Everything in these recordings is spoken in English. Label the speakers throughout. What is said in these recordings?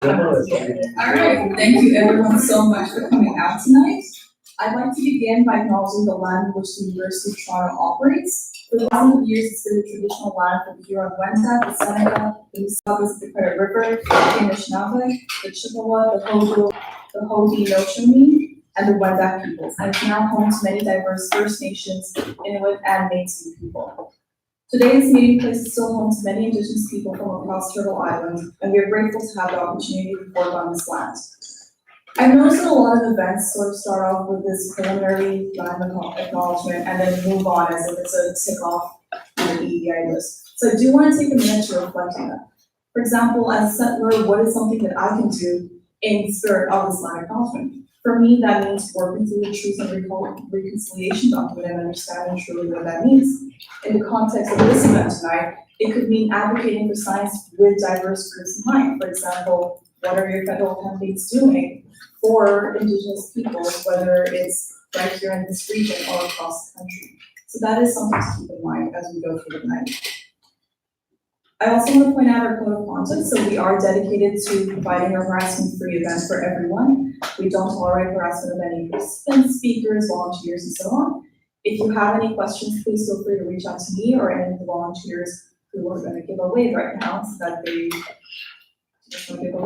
Speaker 1: Alright, thank you everyone so much for coming out tonight. I'd like to begin by acknowledging the land in which the University of Toronto operates. For thousands of years, it's been the traditional land for the Huron-Wendat, the Seneca, the Mississaugas of the Credit River, the Anishinaabe, the Chippewa, the Hodo, the Haudenosaunee, and the Wendat peoples, and it's now home to many diverse First Nations, Inuit, and Métis people. Today's meeting place is still home to many Indigenous people from across Turtle Island, and we are grateful to have the opportunity to work on this land. I've noticed that a lot of events sort of start off with this preliminary land acknowledgement and then move on as if it's a tick off on the EEI list. So I do want to take a minute to reflect on that. For example, as a settler, what is something that I can do in the spirit of this land acknowledgement? For me, that means working through the Truth and Reconciliation document and understanding truly what that means. In the context of this event tonight, it could mean advocating for science with diverse groups in mind. For example, what are your federal candidates doing for Indigenous people, whether it's right here in this region or across the country? So that is something to keep in mind as we go through the night. I also want to point out our code of conduct. So we are dedicated to providing a harassment-free event for everyone. We don't tolerate harassment of any participants, speakers, volunteers, and so on. If you have any questions, please feel free to reach out to me or any of the volunteers who are going to give a wave right now so that they just want to give a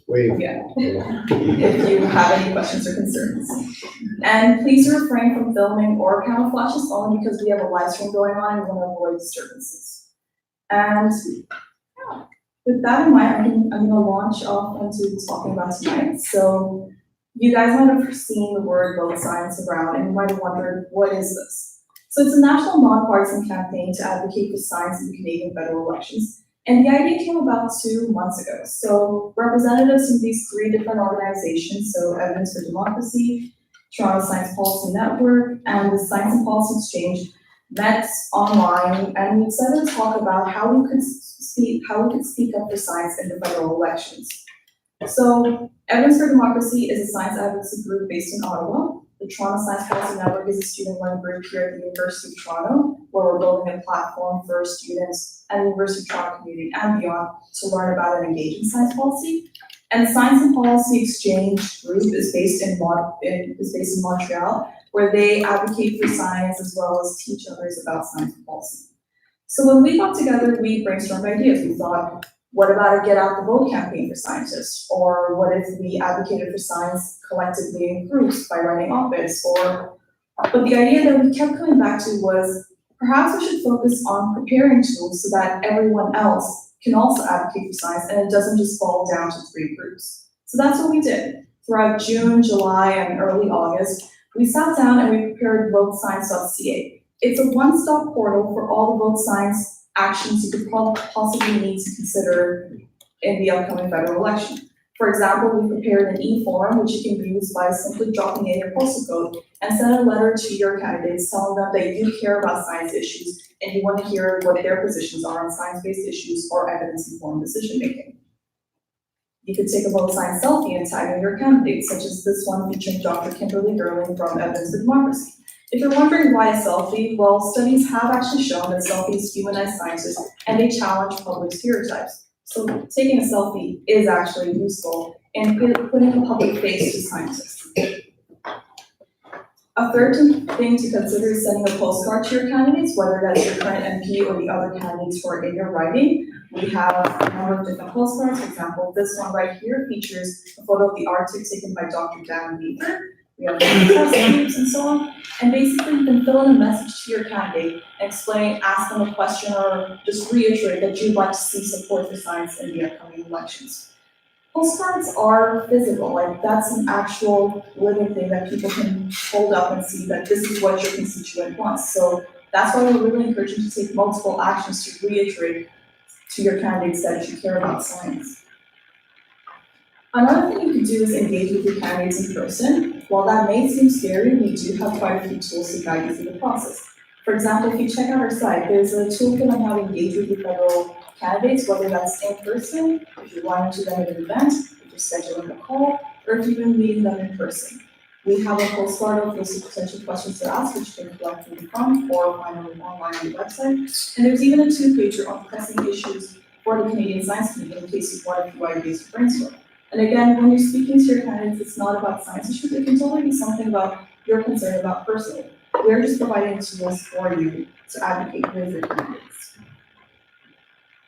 Speaker 1: wave. Yeah. If you have any questions or concerns. And please refrain from filming or camera flashes only because we have a live stream going on and we want to avoid disturbances. And yeah, with that in mind, I'm going to launch off into talking about tonight. So you guys might have seen the word vote science around and you might have wondered, what is this? So it's a national nonpartisan campaign to advocate for science in the Canadian federal elections. And the idea came about 2 months ago. So representatives from these 3 different organizations, so Evidence for Democracy, Toronto Science Policy Network, and the Science and Policy Exchange met online, and we decided to talk about how we could speak up for science in the federal elections. So, Evidence for Democracy is a science advocacy group based in Ottawa. The Toronto Science Policy Network is a student-run group here at the University of Toronto, where we're building a platform for students and the University of Toronto community and beyond to learn about and engage in science policy. And the Science and Policy Exchange group is based in Montreal, where they advocate for science as well as teach others about science and policy. So when we got together, we brainstormed ideas. We thought, what about a Get Out the Vote campaign for scientists? Or what if we advocated for science collectively in groups by running op-eds? But the idea that we kept coming back to was, perhaps we should focus on preparing tools so that everyone else can also advocate for science and it doesn't just fall down to 3 groups. So that's what we did. Throughout June, July, and early August, we sat down and we prepared votescience.ca. It's a one-stop portal for all the vote science actions you could possibly need to consider in the upcoming federal election. For example, we prepared an e-form which you can use by simply dropping in your postal code and send a letter to your candidates telling them that you care about science issues and you want to hear what their positions are on science-based issues or evidence-informed decision-making. You could take a vote science selfie and tag in your candidates, such as this one featuring Dr. Kimberly Gerling from Evidence for Democracy. If you're wondering why a selfie, well, studies have actually shown that selfies humanize scientists and they challenge public stereotypes. So taking a selfie is actually useful in putting a public face to scientists. A third thing to consider is sending a postcard to your candidates, whether that's your current MP or the other candidates who are in your riding. We have a number of different postcards. For example, this one right here features a photo of the Arctic taken by Dr. Dan Weaver. We have test groups and so on. And basically, you can fill in a message to your candidate and explain, ask them a question, or just reiterate that you'd like to see support for science in the upcoming elections. Postcards are physical, like that's an actual living thing that people can hold up and see that this is what your constituent wants. So that's why we're really encouraging you to take multiple actions to reiterate to your candidates that you care about science. Another thing you can do is engage with your candidates in person. While that may seem scary, we do have quite a few tools to guide you through the process. For example, if you check out our site, there's a toolkit on how to engage with your federal candidates, whether that's in person, if you're running to them at an event, if you're scheduling a call, or if you've been meeting them in person. We have a postcard of those potential questions to ask, which you can collect from the front or find online on the website. And there's even a 2-pager on pressing issues for the Canadian science community in case you want a few ideas to brainstorm. And again, when you're speaking to your candidates, it's not about science issues, it can totally be something about your concern about personally. We're just providing tools for you to advocate with your candidates.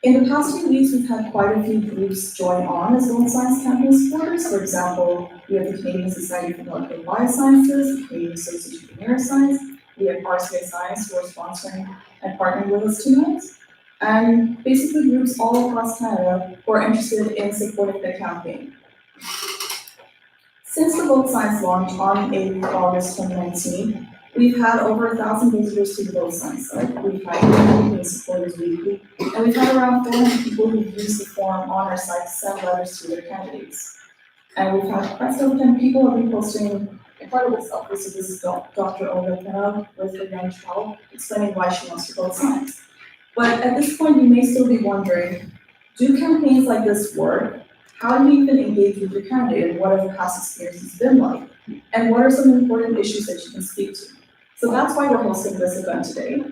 Speaker 1: In the past few weeks, we've had quite a few groups join on as World Science Campaign supporters. For example, we have the Canadian Society for Molecular Biosciences, the Canadian Association for Neuroscience, we have RCA Science who are sponsoring and partnering with us tonight. And basically groups all across Canada who are interested in supporting the campaign. Since the Vote Science launch on 8th August 2019, we've had over 1,000 visitors to the Vote Science site. We've had campaign supporters weekly, and we've had around 400 people who've used the forum on our site to send letters to their candidates. And we've had quite some 10 people have been posting incredible stuff. So this is Dr. Imogen Coe with her young child explaining why she wants to vote science. But at this point, you may still be wondering, do campaigns like this work? How do you even engage with your candidate? What have your past experiences been like? And what are some important issues that you can speak to? So that's why we're hosting this event today.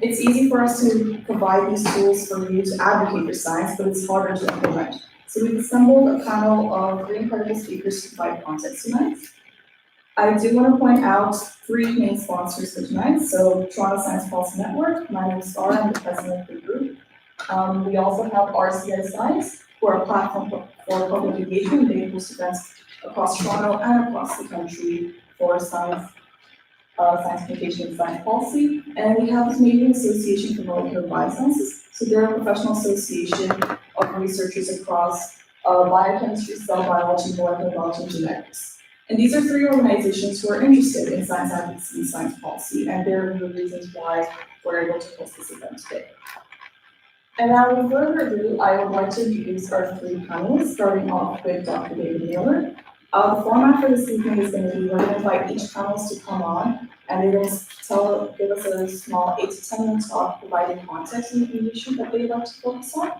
Speaker 1: It's easy for us to provide these tools for you to advocate for science, but it's harder to implement. So we've assembled a panel of 3 incredible speakers to provide context tonight. I do want to point out 3 main sponsors for tonight. So Toronto Science Policy Network, my name is Sarah, I'm the president of the group. We also have RCA Science, who are a platform for public engagement. They host events across Toronto and across the country for science communication and science policy. And we have the Canadian Association for Molecular Biosciences. So they're a professional association of researchers across biochemistry, cell biology, molecular biology, and genetics. And these are 3 organizations who are interested in science advocacy and science policy, and they're the reasons why we're able to host this event today. And now, without further ado, I would like to introduce our 3 panelists, starting off with Dr. David Miller. The format for this evening is going to be, we're going to invite each panelist to come on, and they're going to give us a small 8 to 10 minute talk providing context on the issue that they'd like to focus on.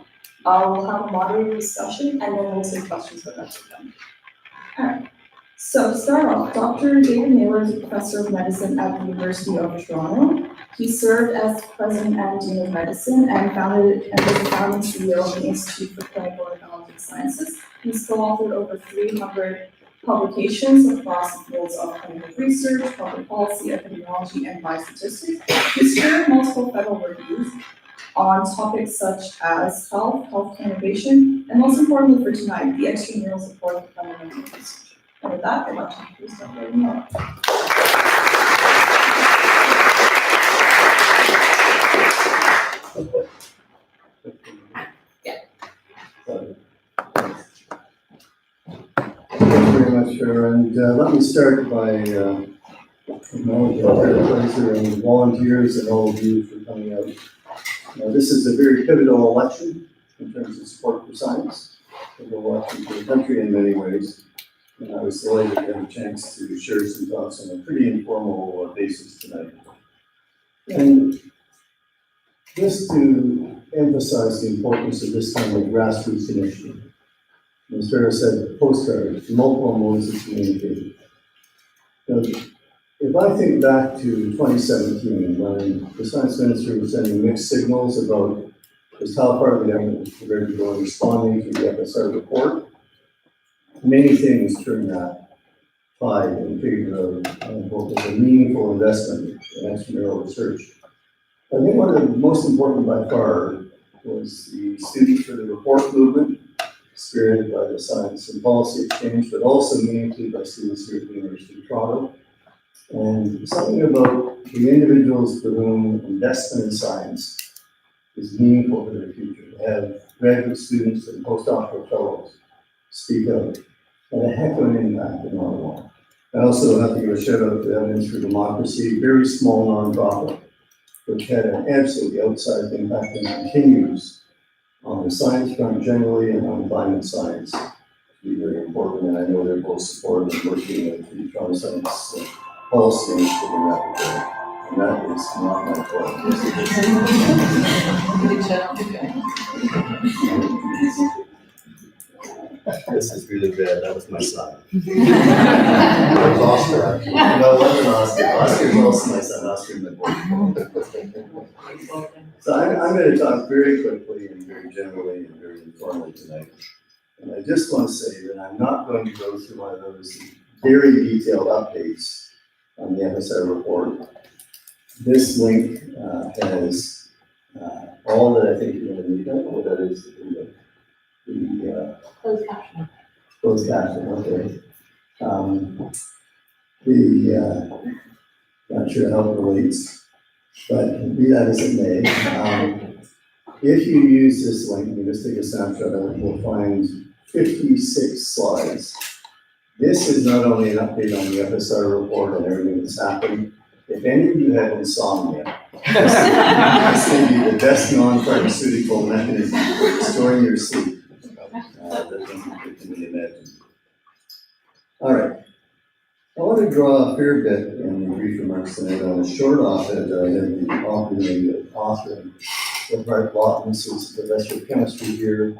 Speaker 1: We'll have a moderated discussion, and then we'll take questions from each of them. All right. So to start off, Dr. David Miller is a professor of medicine at the University of Toronto. He served as president and dean of medicine and was the founding CEO of the Institute for Clinical and Analytic Sciences. He's co-authored over 300 publications across the fields of clinical research, public policy, epidemiology, and biostatistics. He's shared multiple federal reviews on topics such as health, healthcare innovation, and most importantly for tonight, the extramural support for fundamental research. And with that, I'd like to introduce Dr. Miller.
Speaker 2: Thank you very much, Sarah. And let me start by acknowledging our pleasure and volunteers and all of you for coming out. This is a very pivotal election in terms of support for science, a pivotal election for the country in many ways. And I was delighted to have a chance to share some thoughts on a pretty informal basis tonight. And just to emphasize the importance of this kind of grassroots initiative. As Sarah said, postcards, multiple modes of communication. If I think back to 2017, when the science minister was sending mixed signals about just how far the government was prepared to go in responding to the FSR report, many things turned that tide in favor of what was a meaningful investment in extramural research. I think one of the most important by far was the Students for the Report movement, spirited by the Science and Policy Exchange, but also meaningfully by students here at the University of Toronto. And something about the individuals for whom investment in science is meaningful to their future. To have graduate students and postdoctoral fellows speak out, and a heck of an impact in Ottawa. I also have to give a shout out to Evidence for Democracy, very small nonprofit, which had an absolutely outsized impact and continues on the science front generally and on climate science. To be very important, and I know they're both supportive of working with the Toronto Science Policy Initiative in that regard. And that is not my fault.
Speaker 3: This is really bad. That was my son.
Speaker 2: That was Oscar. No, it wasn't Oscar. Oscar is also my son, Oscar in the board. So I'm going to talk very quickly and very generally and very informally tonight And I just want to say that I'm not going to go through one of those very detailed updates on the FSR report. This link has all that I think you're going to need. What that is, the
Speaker 4: Closed captioning.
Speaker 2: closed caption, okay. Not sure how it relates, but be that as it may, if you use this link, you just take a snapshot of it, you'll find 56 slides. This is not only an update on the FSR report and everything that's happening. If any of you have insomnia, this may be the best non-pharmaceutical mechanism for restoring your sleep that can be imagined. All right. I want to draw a fair bit in the brief remarks tonight on a short op-ed that I had the opportunity of authoring with Mark Lawton, who's professor of chemistry here.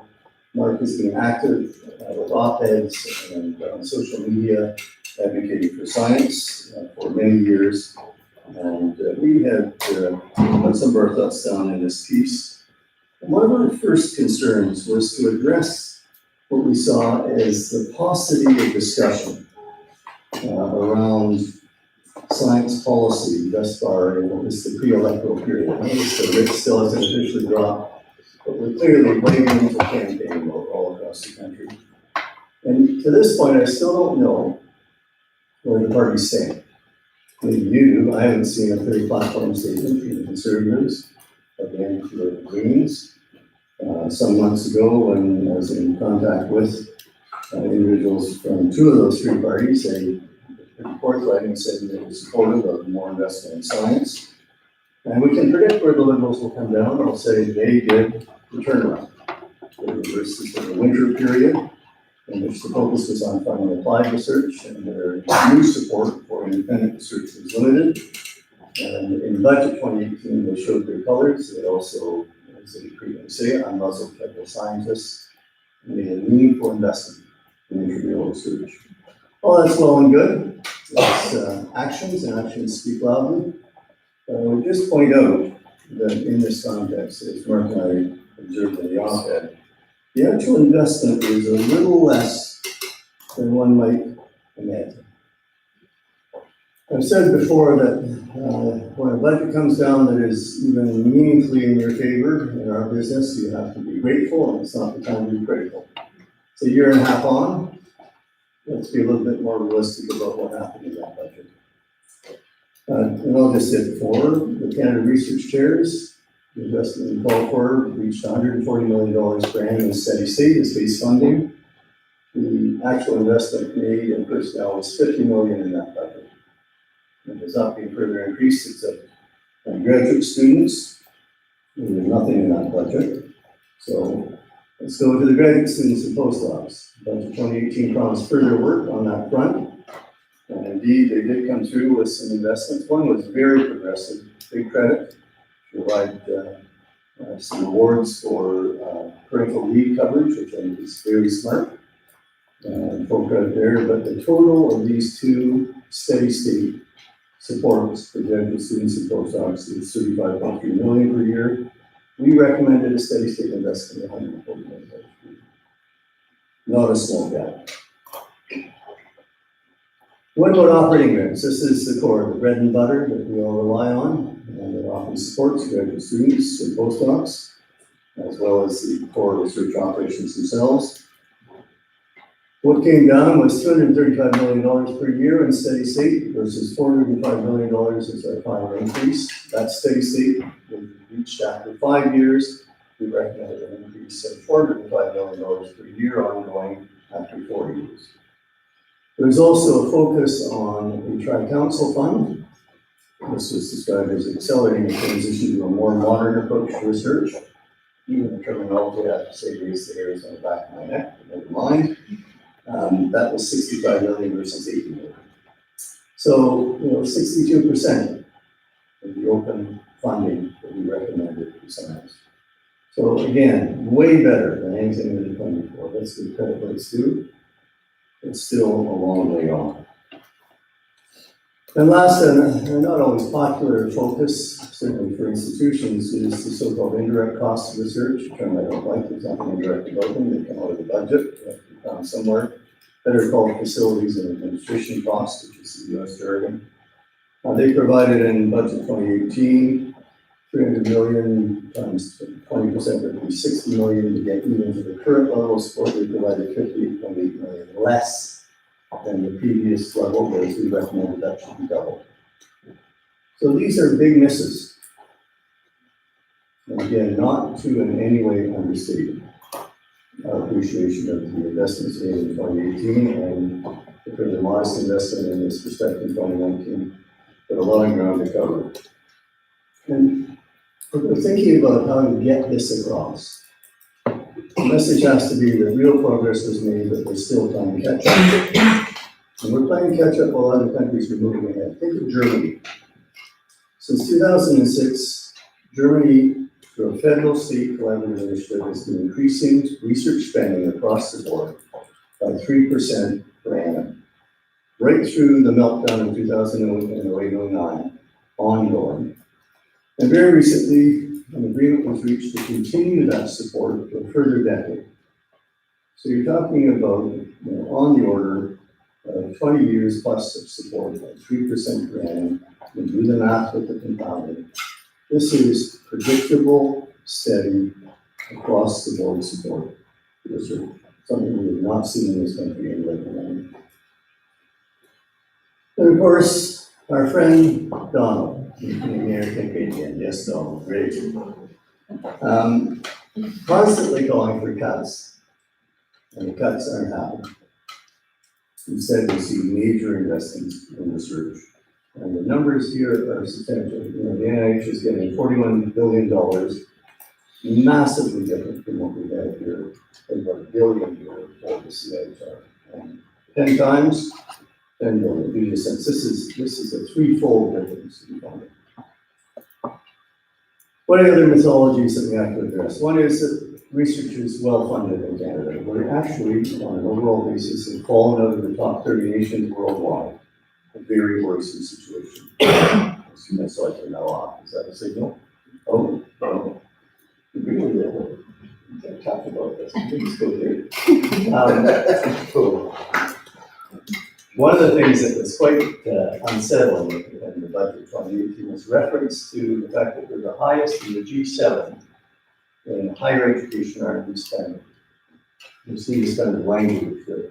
Speaker 2: Mark has been active with op-eds and on social media, advocating for science for many years. And we had put some of our thoughts down in this piece. And one of our first concerns was to address what we saw as the paucity of discussion around science policy thus far in what was the pre-electoral period. Notice the rate still hasn't officially dropped, but we're clearly way into campaign mode all across the country. And to this point, I still don't know where the parties stand. Maybe you do. I haven't seen a clear platform statement from the Conservatives, again, for the Greens. Some months ago, when I was in contact with individuals from two of those three parties, they pretty forthright and said they were supportive of more investment in science. And we can predict where the Liberals will come down. I'll say they did the turnaround. They reversed the winter period in which the focus was on funding applied research, and their new support for independent research was limited. And in budget 2018, they showed their colors. They also, as they frequently say, unmuzzled federal scientists and made a meaningful investment in intramural research. Well, that's well and good. It's actions, and actions speak loudly. I would just point out that in this context, as Mark and I observed in the op-ed, the actual investment is a little less than one might imagine. I've said before that when a budget comes down that is even meaningfully in your favor in our business, you have to be grateful, and it's not the time to be critical. It's a year and a half on. Let's be a little bit more realistic about what happened in that budget. And I'll just say before, the Canada Research Chairs, the investment called for reached $140 million per annum in steady state as base funding. The actual investment made in personnel was $50 million in that budget. It has not been further increased except graduate students. There's nothing in that budget. So let's go to the graduate students and postdocs. Budget 2018 promised further work on that front. And indeed, they did come through with some investments. One was very progressive, big credit, to provide some awards for parental leave coverage, which I think is very smart. Full credit there, but the total of these two steady state supports for graduate students and postdocs is $35.3 million per year. We recommended a steady state investment of $140 million per year. Not a small gap. What about operating grants? This is the core, the bread and butter that we all rely on, and it often supports graduate students and postdocs, as well as the core research operations themselves. What came down was $235 million per year in steady state versus $405 million as our final increase. That steady state was reached after 5 years. We recommended an increase of $405 million per year ongoing after 4 years. There's also a focus on a tri-council fund. This was described as accelerating the transition to a more modern approach to research. Even the terminology, I have to say, raised the hairs on the back of my neck, but never mind. That was 65 million versus 80 million. So, 62% of the open funding that we recommended for science. So again, way better than anything that had come before. Let's give credit what it's due. It's still a long way on. And last, and not always popular focus, certainly for institutions, is the so-called indirect cost of research, a term I don't like. There's nothing indirect about them. They come out of the budget, they have to be found somewhere. Better called facilities and administration costs, which is the US jargon. They provided in budget 2018, 300 million times 20% would be 60 million to get even to the current level of support. They provided 58.8 million less than the previous level, whereas we recommended that should be doubled. So these are big misses. And again, not to in any way understate our appreciation of the investments made in 2018 and the further modest investment in this respect in 2019, but a lot of ground to cover. And we're thinking about how to get this across. The message has to be that real progress was made, but there's still time to catch up. And we're playing catch up while other countries are moving ahead. Think of Germany. Since 2006, Germany, through a federal state collaborative initiative, has been increasing research spending across the board by 3% per annum. Right through the meltdown in 2008-09, ongoing. And very recently, an agreement was reached to continue that support for a further decade. So you're talking about, on the order of 20 years plus of support, at 3% per annum. You do the math with the compounding. This is predictable, steady, across the board support. This is something we have not seen in this country in living memory. And of course, our friend Donald. Yes, Donald, great. Constantly calling for cuts, and the cuts aren't happening. Instead, we see major investments in research. And the numbers here are substantial. The NIH is getting $41 billion, massively different from what we have here, about $1 billion here for the CIHR. 10 times, 10 billion. Give you a sense. This is a threefold difference in funding. What are the other mythologies that we have to address? One is that research is well funded in Canada. We're actually, on an overall basis, have fallen out of the top 30 nations worldwide. A very worrisome situation. That's like you're now off. Is that a signal? Oh, no. Really, we can't talk about this. Please go there. Cool. One of the things that was quite unsettling in the budget 2018 was reference to the fact that we're the highest in the G7 in higher education R&D spending. You see this kind of language that,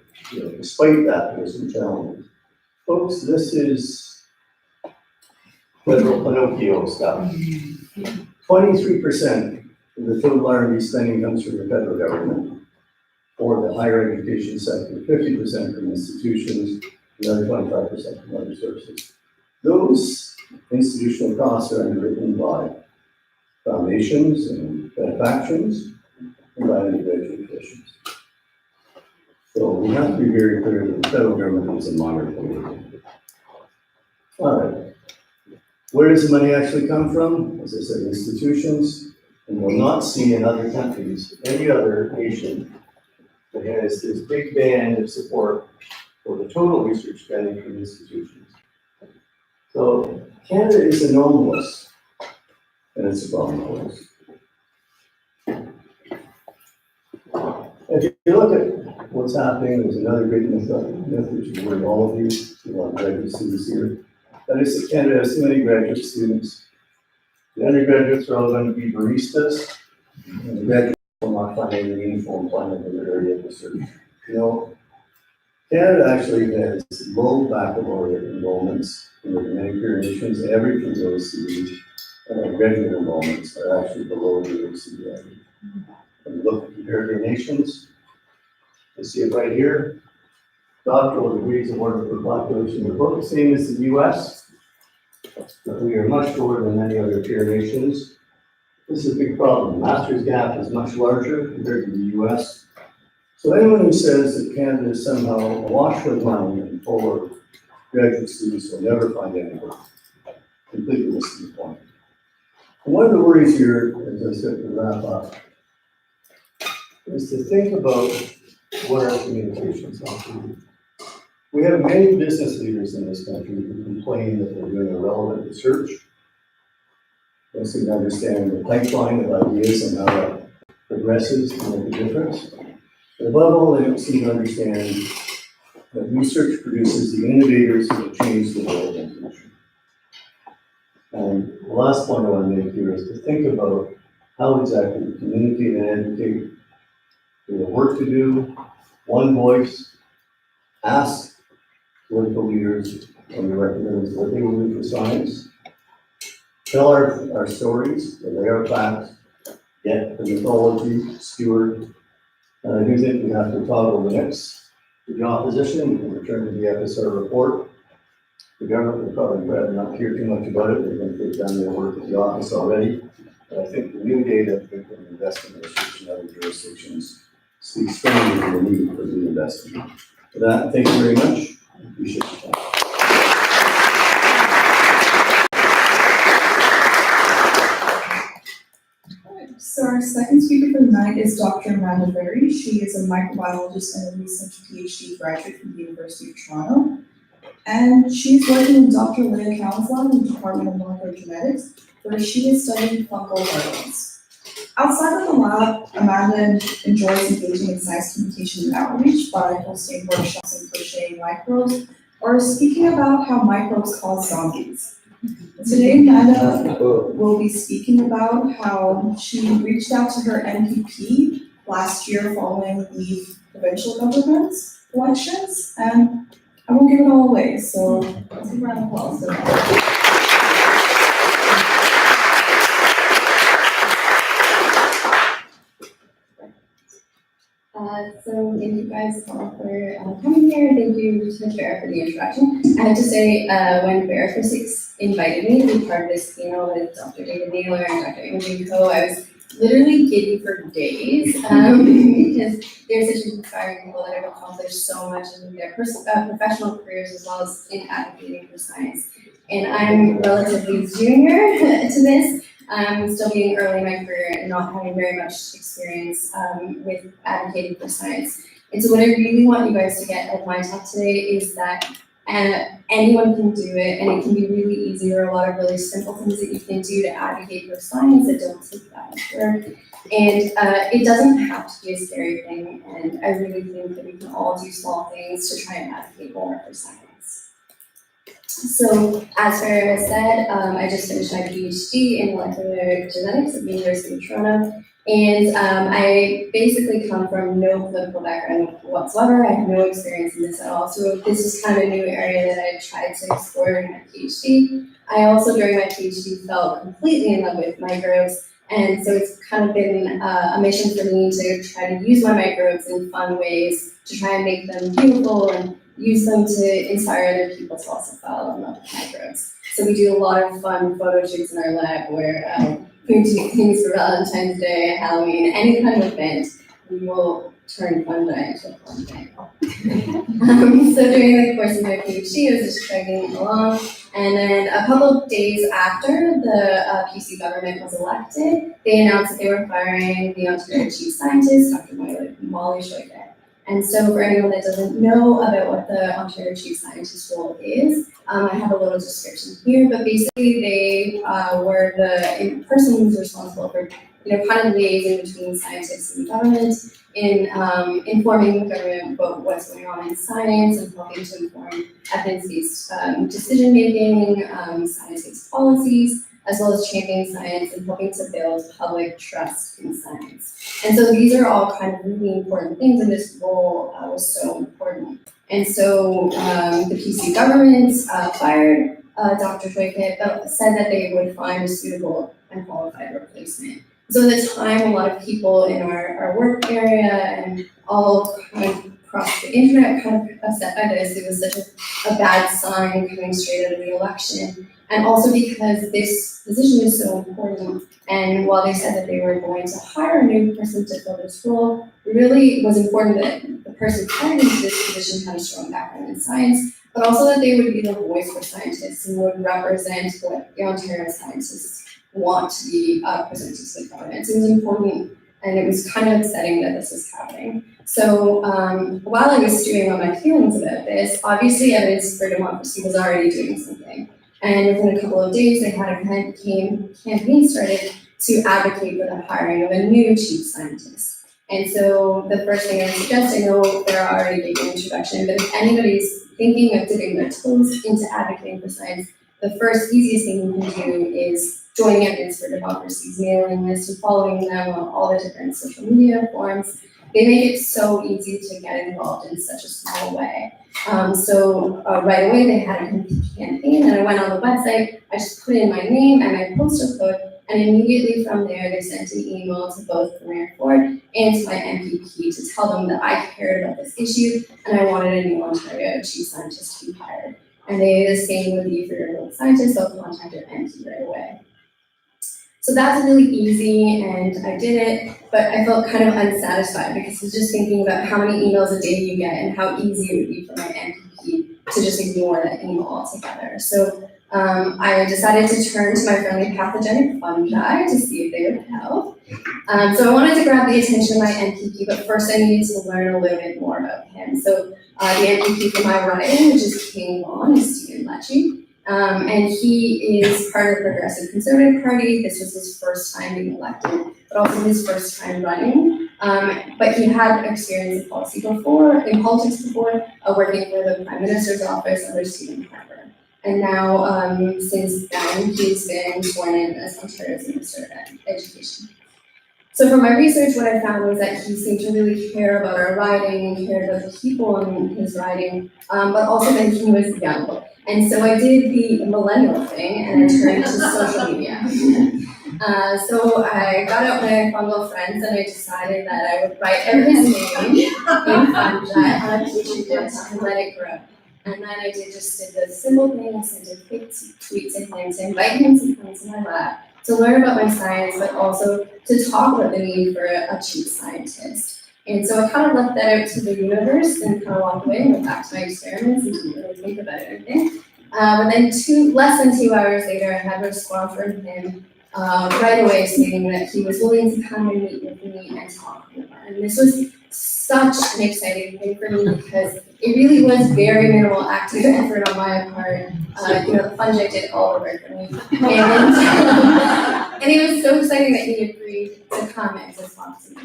Speaker 2: despite that, there's some challenges. Folks, this is federal Pinocchio stuff. 23% of the total R&D spending comes from the federal government. For the higher education sector, 50% from institutions, another 25% from other sources. Those institutional costs are underwritten by foundations and benefactions and by individual officials. So we have to be very clear that the federal government is a minor player. All right. Where does the money actually come from? As I said, institutions, and we'll not see in other countries, any other nation that has this big band of support for the total research spending from institutions. So Canada is anomalous, and it's a problem always. If you look at what's happening, there's another great myth which is worth all of you, a lot of graduate students here. That is that Canada has too many graduate students. The undergraduates are all going to be baristas, and the graduates will not find any meaningful employment in their area of research. Canada actually has low baccalaureate enrollments in the many peer nations. Average of the OECD graduate enrollments are actually below the OECD average. When you look at comparative nations, you see it right here. Doctoral degrees awarded per population are both the same as the US, but we are much lower than many other peer nations. This is a big problem. The master's gap is much larger compared to the US. So anyone who says that Canada is somehow awash with money and full of graduate students will never find any work. Completely missing the point. And one of the worries here, as I said to wrap up, is to think about what our communications are. We have many business leaders in this country who complain that they're doing irrelevant research. They don't seem to understand the pipeline of ideas and how that progresses to make a difference. But above all, they don't seem to understand that research produces the innovators who will change the world in the future. And the last point I want to make here is to think about how exactly we communicate and advocate. We have work to do, one voice, ask political leaders and their representatives what they will do for science, tell our stories, relay our facts, get the mythology, steward. And I do think we have to toggle the mix. To the opposition, we can return to the FSR report. The government will probably rather not hear too much about it. They think they've done their work at the office already. But I think the new data from investment research in other jurisdictions speaks strongly to the need for new investment. For that, thank you very much. I appreciate your time.
Speaker 1: So our second speaker for the night is Dr. Amanda Berry. She is a microbiologist and a recent PhD graduate from the University of Toronto. And she's working with Dr. Leah Cowan's lab in the Department of Molecular Genetics, where she is studying fungal hormones. Outside of the lab, Amanda enjoys engaging in science communication and outreach by hosting workshops and crocheting microbes, or speaking about how microbes cause zombies. Today, Amanda will be speaking about how she reached out to her MPP last year following the provincial government elections, and I won't give it all away, so let's give a round of applause.
Speaker 4: So thank you guys all for coming here. Thank you to Farah for the introduction. I have to say, when Farah first invited me to be part of this panel with Dr. David Naylor and Dr. Imogen Coe, I was literally giddy for days because they're such inspiring people that have accomplished so much in their professional careers as well as in advocating for science. And I'm relatively junior to this. Still being early in my career and not having very much experience with advocating for science. And so what I really want you guys to get out of my talk today is that anyone can do it, and it can be really easy. There are a lot of really simple things that you can do to advocate for science that don't take that much work. And it doesn't have to be a scary thing, and I really think that we can all do small things to try and advocate more for science. So, as Farah said, I just finished my PhD in molecular genetics at the University of Toronto, and I basically come from no political background whatsoever. I have no experience in this at all, so this is kind of a new area that I tried to explore during my PhD. I also, during my PhD, fell completely in love with microbes, and so it's kind of been a mission for me to try to use my microbes in fun ways to try and make them beautiful and use them to inspire other people to also fall in love with microbes. So we do a lot of fun photo shoots in our lab where we do things for Valentine's Day, Halloween, any kind of event, we will turn fungi into a fun thing. So during the course of my PhD, I was just chugging along, and then a couple of days after the PC government was elected, they announced that they were firing the Ontario chief scientist, Dr. Molly Shoiker. And so for anyone that doesn't know about what the Ontario Chief Scientist role is, I have a little description here, but basically they were the person who was responsible for, kind of liaising between scientists and government in informing the government about what's going on in science and helping to inform evidence-based decision-making, science-based policies, as well as championing science and helping to build public trust in science. And so these are all kind of really important things, and this role was so important. And so the PC government fired Dr. Shoiker, but said that they would find a suitable and qualified replacement. So at the time, a lot of people in our work area and all kind of across the internet kind of upset by this. It was such a bad sign coming straight out of the election. And also because this position is so important, and while they said that they were going to hire a new person to fill this role, it really was important that the person hired into this position had a strong background in science, but also that they would be the voice for scientists and would represent what the Ontario scientists want to be presented to the government. So it was important, and it was kind of upsetting that this was happening. So while I was stewing on my feelings about this, obviously Evidence for Democracy was already doing something. And within a couple of days, they had a campaign started to advocate for the hiring of a new chief scientist. And so the first thing I suggest, I know they're already making an introduction, but if anybody's thinking of dipping their toes into advocating for science, the first easiest thing you can do is joining Evidence for Democracy's mailing list and following them on all the different social media forums. They make it so easy to get involved in such a small way. So right away they had a campaign, and I went on the website, I just put in my name and my postal code, and immediately from there they sent an email to both Premier Ford and to my MPP to tell them that I cared about this issue and I wanted a new Ontario chief scientist to be hired. And they did the same with you for your own scientist, they'll contact your MP right away. So that's really easy, and I did it, but I felt kind of unsatisfied because I was just thinking about how many emails a day you get and how easy it would be for my MPP to just ignore that email altogether. So I decided to turn to my friendly pathogenic fungi to see if they would help. So I wanted to grab the attention of my MPP, but first I needed to learn a little bit more about him. So the MPP for my writing, which is King Lawn, is Stephen Lecce. And he is part of the Progressive Conservative Party. This was his first time being elected, but also his first time running. But he had experience in politics before, working for the Prime Minister's office under Stephen Harper. And now, since then, he's been sworn in as Ontario's Minister of Education. So from my research, what I found was that he seemed to really care about our riding and cared about the people in his riding, but also that he was young. And so I did the millennial thing and I turned to social media. So I got out my fun little friends and I decided that I would write out his name in fungi on a petri dish and let it grow. And then I did the simple thing, I sent a quick tweet to him to invite him to come to my lab to learn about my science, but also to talk about the need for a chief scientist. And so I kind of left that out to the universe and kind of walked away and went back to my experiments and didn't really think about anything. And then less than 2 hours later, I had a response from him right away stating that he was willing to come and meet with me and talk more. And this was such an exciting thing for me because it really was very minimal active effort on my part. The fungi did all the work for me. And it was so exciting that he agreed to come and to talk to me.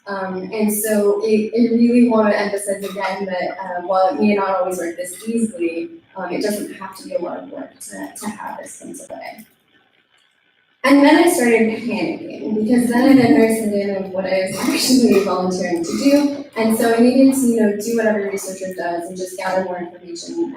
Speaker 4: And so it really want to emphasize again that while it may not always work this easily, it doesn't have to be a lot of work to have this come to play. And then I started panicking because then I didn't understand what I was actually volunteering to do. And so I needed to, do what every researcher does and just gather more information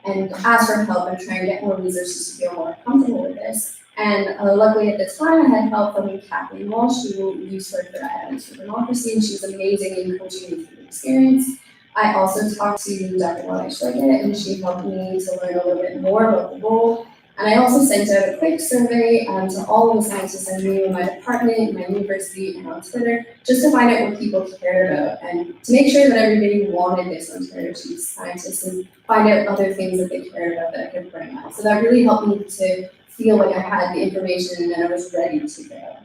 Speaker 4: and ask for help and try and get more resources to feel more comfortable with this. And luckily at the time I had help from Kathleen Walsh, who used to work for Evidence for Democracy, and she was amazing in coaching me through the experience. I also talked to Dr. Molly Schleggett, and she helped me to learn a little bit more about the role. And I also sent out a quick survey to all of the scientists I knew in my department, my university, and on Twitter, just to find out what people cared about and to make sure that everybody wanted this Ontario chief scientist and find out other things that they cared about that I could bring up. So that really helped me to feel like I had the information and then I was ready to go.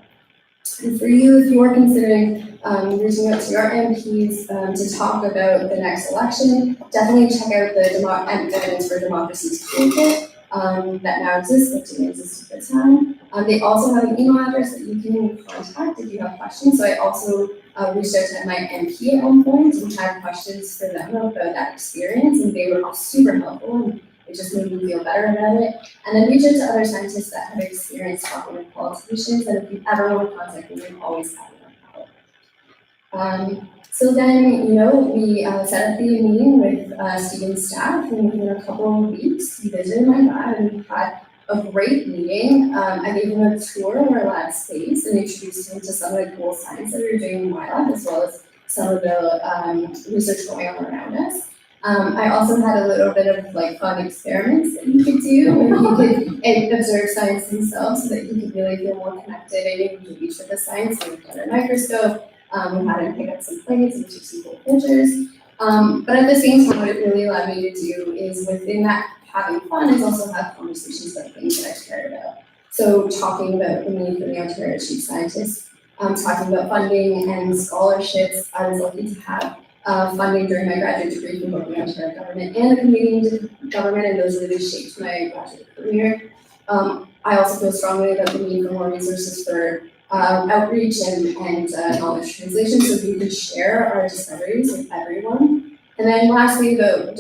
Speaker 4: And for you, if you're considering reaching out to your MPs to talk about the next election, definitely check out the Evidence for Democracy's toolkit. That now exists, but didn't exist at the time. They also have an email address that you can contact if you have questions. So I also reached out to my MP at one point and had questions for them about that experience, and they were super helpful, and it just made me feel better about it. And then reach out to other scientists that have experience talking with politicians, and if you ever want to contact me, you always have me. So then, we set up the meeting with Stephen's staff, and within a couple of weeks, he visited my lab, and we had a great meeting. I gave him a tour of our lab space and introduced him to some of the cool science that we were doing in my lab, as well as some of the research going on around us. I also had a little bit of fun experiments that you could do, where you could observe science themselves, so that you could really feel more connected and engaged with the science. So we had a microscope. We had him pick up some plates and took some cool pictures. But at the same time, what it really allowed me to do is within that having fun is also have conversations about things that I cared about. So talking about the need for the Ontario chief scientist, talking about funding and scholarships. I was lucky to have funding during my graduate degree from both the Ontario government and the Canadian government, and those really shaped my graduate career. I also feel strongly about the need for more resources for outreach and knowledge translation, so we can share our discoveries with everyone. And then lastly, the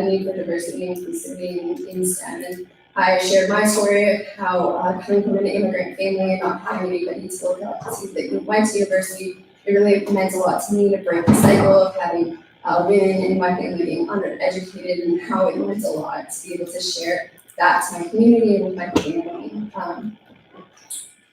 Speaker 4: need for diversity and inclusivity in STEM. And I shared my story of how coming from an immigrant family and not having anybody to look up to see that you went to university, it really meant a lot to me to break the cycle of having women in my family being undereducated, and how it meant a lot to be able to share that to my community and with my family.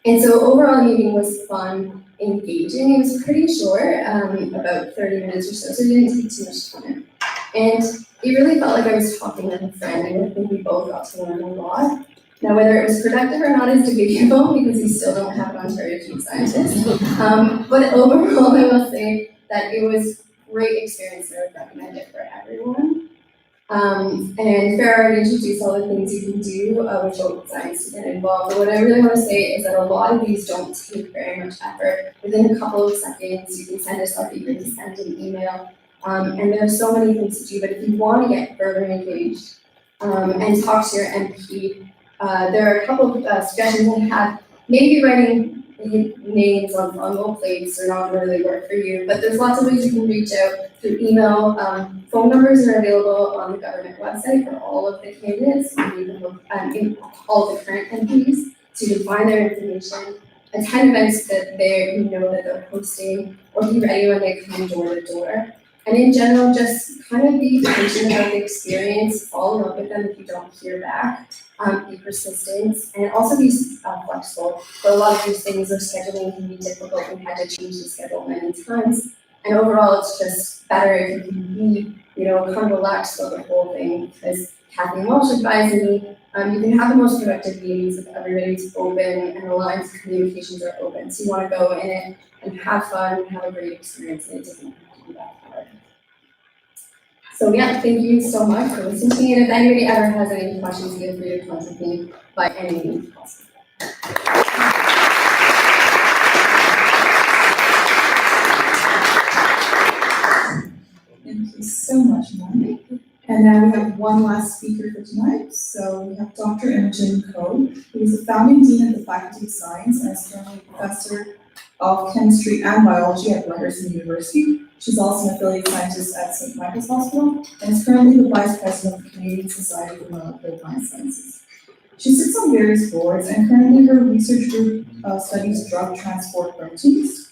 Speaker 4: And so overall the meeting was fun, engaging. It was pretty short, about 30 minutes or so it didn't take too much time. And it really felt like I was talking with a friend, and I think we both got to learn a lot. Now, whether it was productive or not is debatable, because we still don't have an Ontario chief scientist. But overall, I will say that it was a great experience, and I would recommend it for everyone. And Farah already introduced all the things you can do with open science to get involved. But what I really want to say is that a lot of these don't take very much effort. Within a couple of seconds, you can send us like you can send an email. And there are so many things to do, but if you want to get further engaged and talk to your MP, there are a couple of suggestions I have. Maybe writing names on fungal plates are not really work for you, but there's lots of ways you can reach out through email. Phone numbers are available on the government website for all of the candidates, and all of the current MPs, so you can find their information, attend events that you know that they're hosting, or be ready when they come door to door. And in general, just kind of be patient about the experience, follow up with them if you don't hear back, be persistent, and also be flexible. For a lot of these things, their scheduling can be difficult. We had to change the schedule many times. And overall, it's just better if you can be, kind of relaxed about the whole thing, because Kathleen Walsh advised me, you can have the most productive meetings if everybody's open and the lines of communications are open. So you want to go in it and have fun, have a great experience, and it doesn't have to be that hard. So yeah, thank you so much for listening to me, and if anybody ever has any questions, feel free to contact me by any means possible.
Speaker 1: Thank you so much, Molly. And now we have one last speaker for tonight. So we have Dr. Imogen Coe, who is the founding dean of the Faculty of Science and is currently professor of chemistry and biology at Ryerson University. She's also an affiliate scientist at St. Michael's Hospital and is currently the vice president of the Canadian Society for Molecular Plant Sciences. She sits on various boards, and currently her research group studies drug transport proteins.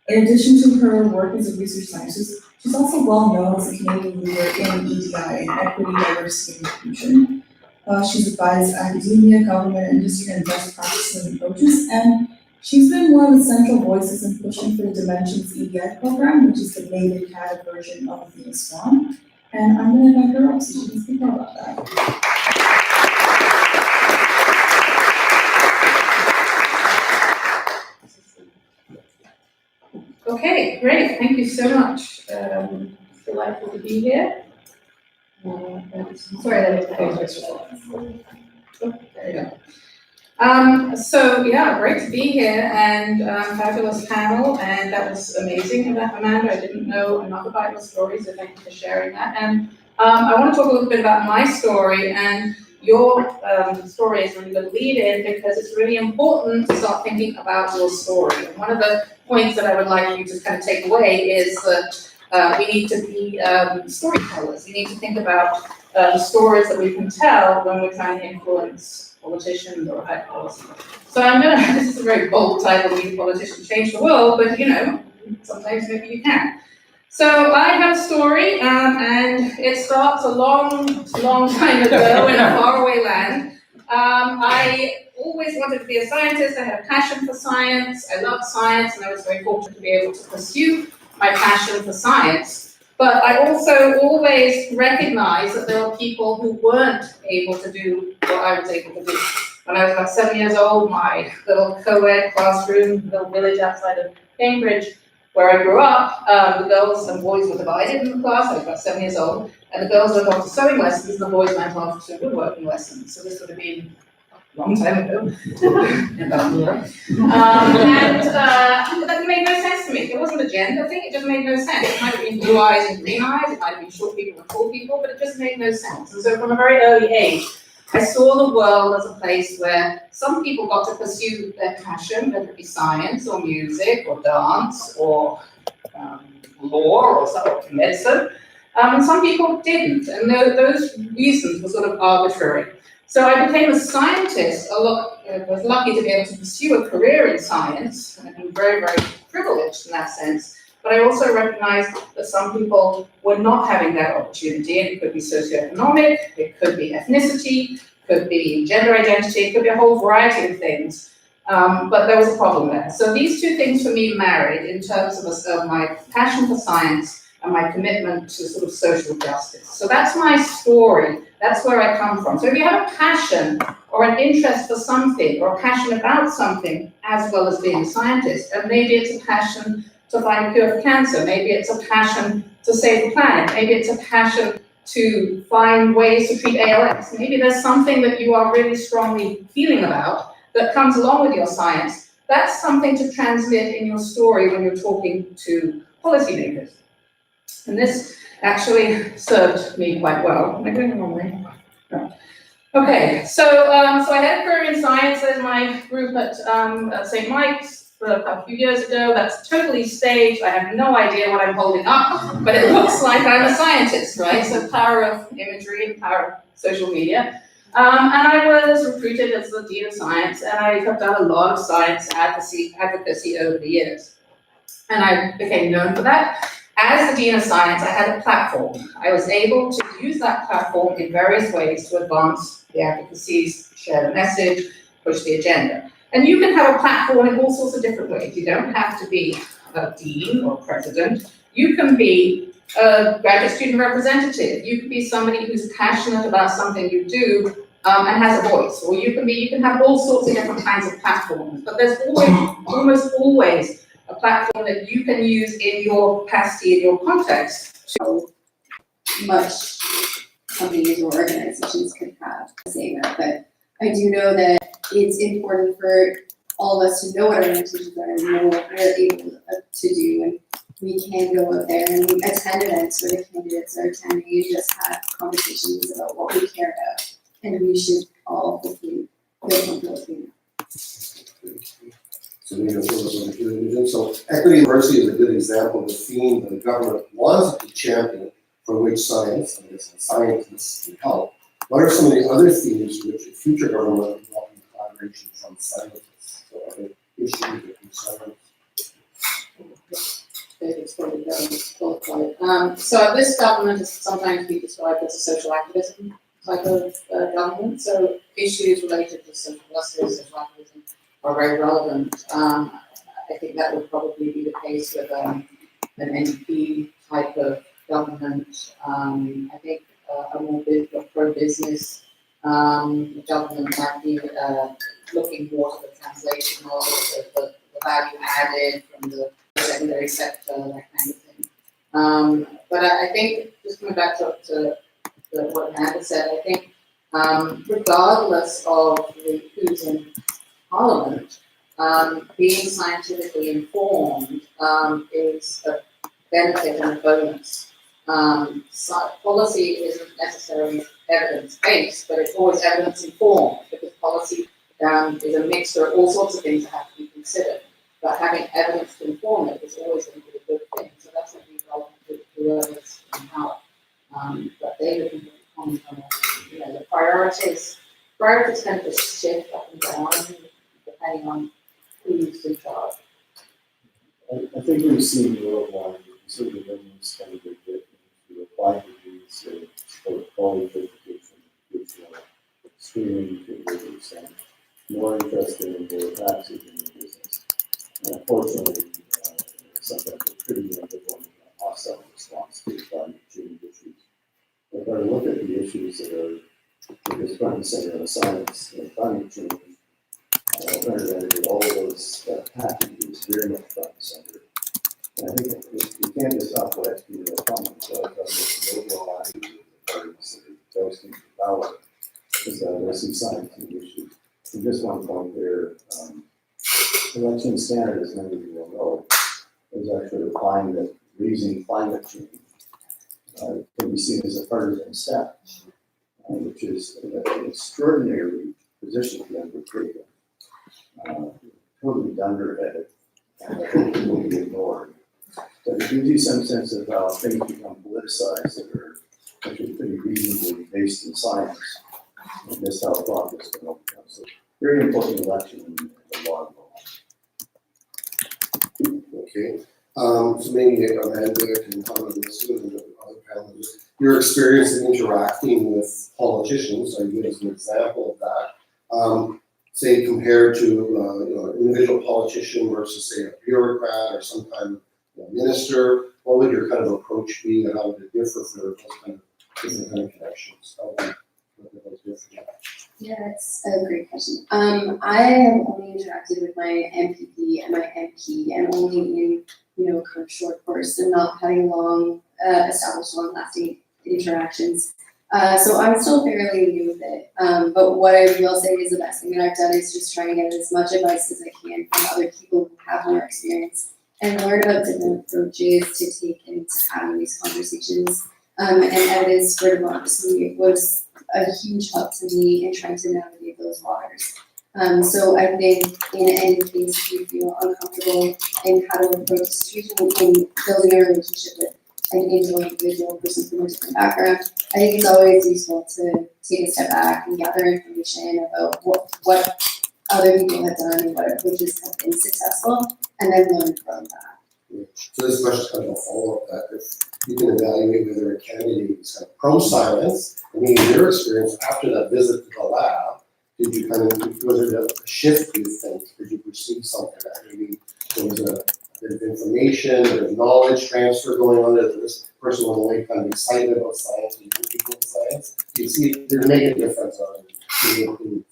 Speaker 1: In addition to her work as a research scientist, she's also well known as a Canadian leader in EDI, in equity, diversity, and inclusion. She's advised academia, government, industry, and best practices and approaches, and she's been one of the central voices in pushing for the Dimensions EDI program, which is the native CAD version of the Swan. And I'm going to invite her up so she can speak more about that.
Speaker 5: Okay, great. Thank you so much. It's delightful to be here. Sorry, that was there you go. So yeah, great to be here, and fabulous panel, and that was amazing about Amanda. I didn't know enough about your story, so thank you for sharing that. And I want to talk a little bit about my story, and your story is really good lead in, because it's really important to start thinking about your story. And one of the points that I would like you to kind of take away is that we need to be storytellers. We need to think about stories that we can tell when we're trying to influence politicians or high policy. So this is a very bold title, "Need Politicians Change the World," but sometimes maybe you can. So I have a story, and it starts a long, long time ago in a faraway land. I always wanted to be a scientist. I had a passion for science. I loved science, and I was very fortunate to be able to pursue my passion for science. But I also always recognized that there were people who weren't able to do what I was able to do. When I was about 7 years old, my little co-ed classroom, little village outside of Cambridge, where I grew up, the girls and boys were divided in the class. I was about 7 years old, and the girls went off to sewing lessons, and the boys went off to woodworking lessons. So this would have been long time ago. That made no sense to me. It wasn't a gender thing, it just made no sense. It might have been blue eyes and green eyes, it might have been short people and tall people, but it just made no sense. And so from a very early age, I saw the world as a place where some people got to pursue their passion, whether it be science or music or dance or law or medicine, and some people didn't, and those reasons were sort of arbitrary. So I became a scientist. Was lucky to be able to pursue a career in science, and I've been very, very privileged in that sense. But I also recognized that some people were not having that opportunity, and it could be socioeconomic, it could be ethnicity, could be gender identity, it could be a whole variety of things. But there was a problem there. So these two things for me married in terms of my passion for science and my commitment to sort of social justice. So that's my story. That's where I come from. So if you have a passion or an interest for something or a passion about something, as well as being a scientist, and maybe it's a passion to find a cure for cancer, maybe it's a passion to save the planet, maybe it's a passion to find ways to treat ALS, maybe there's something that you are really strongly feeling about that comes along with your science, that's something to transmit in your story when you're talking to policymakers. And this actually served me quite well. Am I going the wrong way? No. Okay, so I had a career in science. There's my group at St. Mike's a few years ago. That's totally staged. I have no idea what I'm holding up, but it looks like I'm a scientist, right? So power of imagery and power of social media. And I was recruited as the Dean of Science, and I have done a lot of science advocacy over the years. And I became known for that. As the Dean of Science, I had a platform. I was able to use that platform in various ways to advance the advocacies, share the message, push the agenda. And you can have a platform in all sorts of different ways. You don't have to be a dean or president. You can be a graduate student representative. You can be somebody who's passionate about something you do and has a voice. Or you can have all sorts of different kinds of platforms. But there's almost always a platform that you can use in your capacity, in your context.
Speaker 4: How much companies or organizations could have saying that, but I do know that it's important for all of us to know what our organizations are and know what we're able to do, and we can go out there and we attend events where the candidates are attending and just have conversations about what we care about, and we should all hopefully feel comfortable doing that.
Speaker 6: So equity and diversity is a good example of a theme that the government wants to champion, for which science, I guess, and scientists can help. What are some of the other themes which a future government would welcome collaboration from scientists? So are there issues or concerns?
Speaker 5: It's probably very qualified. So this government has sometimes been described as a social activism type of government. So issues related to social justice, social activism are very relevant. I think that would probably be the case with an NDP type of government. I think a more pro-business government might be looking more to the translational, the value added from the secondary sector, that kind of thing. But I think, just coming back to what Amanda said, I think regardless of who's in Parliament, being scientifically informed is a benefit and a bonus. Policy isn't necessarily evidence-based, but it's always evidence-informed, because policy is a mixture of all sorts of things that have to be considered. But having evidence to inform it is always going to be a good thing. So that's what we relevant to whoever's in power. But they would be comment on the priorities. Priorities tend to shift up and down depending on who's in charge.
Speaker 2: I think we've seen worldwide, certainly governments kind of get into applying these for quality education, which screening capabilities and more interested in their taxes in the business. And unfortunately, sometimes a pretty ambivalent hostile response to climate change issues. But if I look at the issues that are front and center in science and climate change, alternative energy, all of those packages very much front and center. And I think we can't just offer XP to economy, so I thought the overall attitude of the parties that are boasting power is that there's some scientific issues. just one point there. Election Standard, as many of you will know, is actually applying that raising climate change can be seen as a partisan step, which is an extraordinary position to undertake. Totally dunderheaded and will be ignored. But it gives you some sense of how things become politicized that are actually pretty reasonably based in science. And just how progress can overcome. So very important election in the long run.
Speaker 6: Okay, so maybe Amanda can comment on this and the other panelists. Your experience in interacting with politicians, are you as an example of that? Say compared to an individual politician versus say a bureaucrat or some kind of minister, what would your kind of approach be and how would it differ for those kind of different kind of connections? How would those differ?
Speaker 4: Yeah, that's a great question. I have only interacted with my MPP and my MP, and only in kind of short bursts and not having long, established, long-lasting interactions. So I'm still fairly new with it. But what I will say is the best thing that I've done is just try and get as much advice as I can from other people who have more experience and learn about different approaches to take into having these conversations. And evidence for democracy was a huge help to me in trying to navigate those waters. So I think in any case, if you feel uncomfortable in how to approach a situation in building a relationship with an individual person from a different background, I think it's always useful to take a step back and gather information about what other people have done and what approaches have been successful, and then learn from that.
Speaker 6: So this question is kind of a follow-up that if you can evaluate whether a candidate is kind of pro-silence, I mean, in your experience after that visit to the lab, did you kind of, was it a shift, do you think? Did you perceive something that maybe there was a bit of information, a bit of knowledge transfer going on there, that this person was away kind of excited about science, and people in science? Do you see, did it make a difference on you?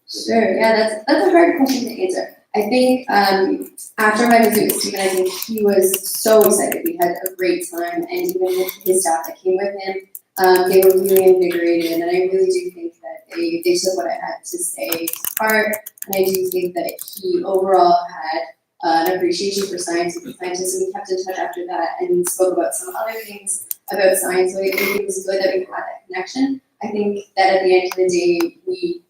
Speaker 4: Sure, yeah, that's a hard question to answer. I think after my visit with Stephen, I think he was so excited. We had a great time, and even with his staff that came with him, they were really invigorated, and I really do think that they took what I had to say to heart, and I do think that he overall had an appreciation for science and scientists, and we kept in touch after that and spoke about some other things about science, so I think it was good that we had that connection. I think that at the end of the day,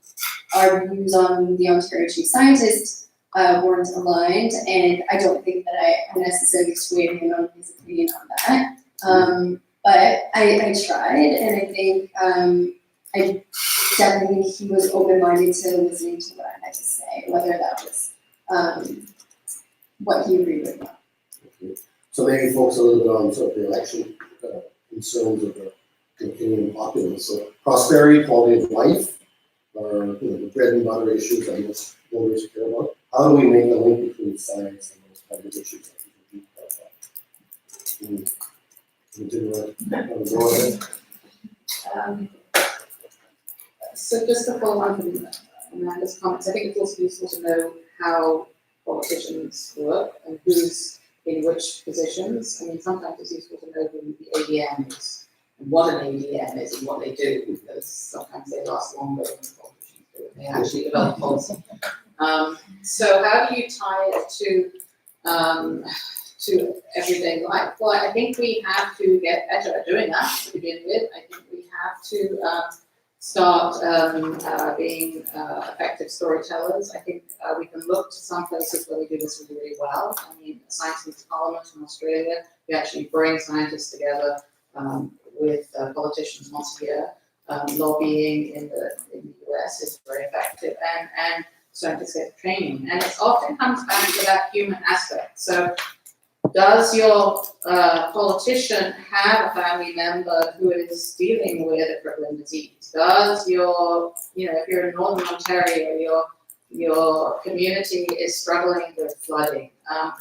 Speaker 4: our views on the Ontario Chief Scientist weren't aligned, and I don't think that I necessarily swayed him on his opinion on that. But I tried, and I think I definitely think he was open-minded to listening to what I had to say, whether that was what he agreed with.
Speaker 6: Okay. So maybe focus a little bit on sort of the election concerns of the Canadian populace. So prosperity, quality of life, or the bread and butter issues that most voters care about. How do we make a link between science and those kind of issues that people do about that? Go ahead.
Speaker 5: So just to follow on from Amanda's comments, I think it's also useful to know how politicians work and who's in which positions. I mean, sometimes it's useful to know who the ADM is and what an ADM is and what they do, because sometimes they last longer than the politicians do, and they actually develop policy. So how do you tie it to everyday life? Well, I think we have to get better at doing that to begin with. I think we have to start being effective storytellers. I think we can look to some places where we do this really, really well. I mean, Science Meets Parliament in Australia, we actually bring scientists together with politicians once a year. Lobbying in the US is very effective, and scientists get training. And it often comes back to that human aspect. So does your politician have a family member who is dealing with a crippling disease? Does your, if you're in Northern Ontario, your community is struggling with flooding?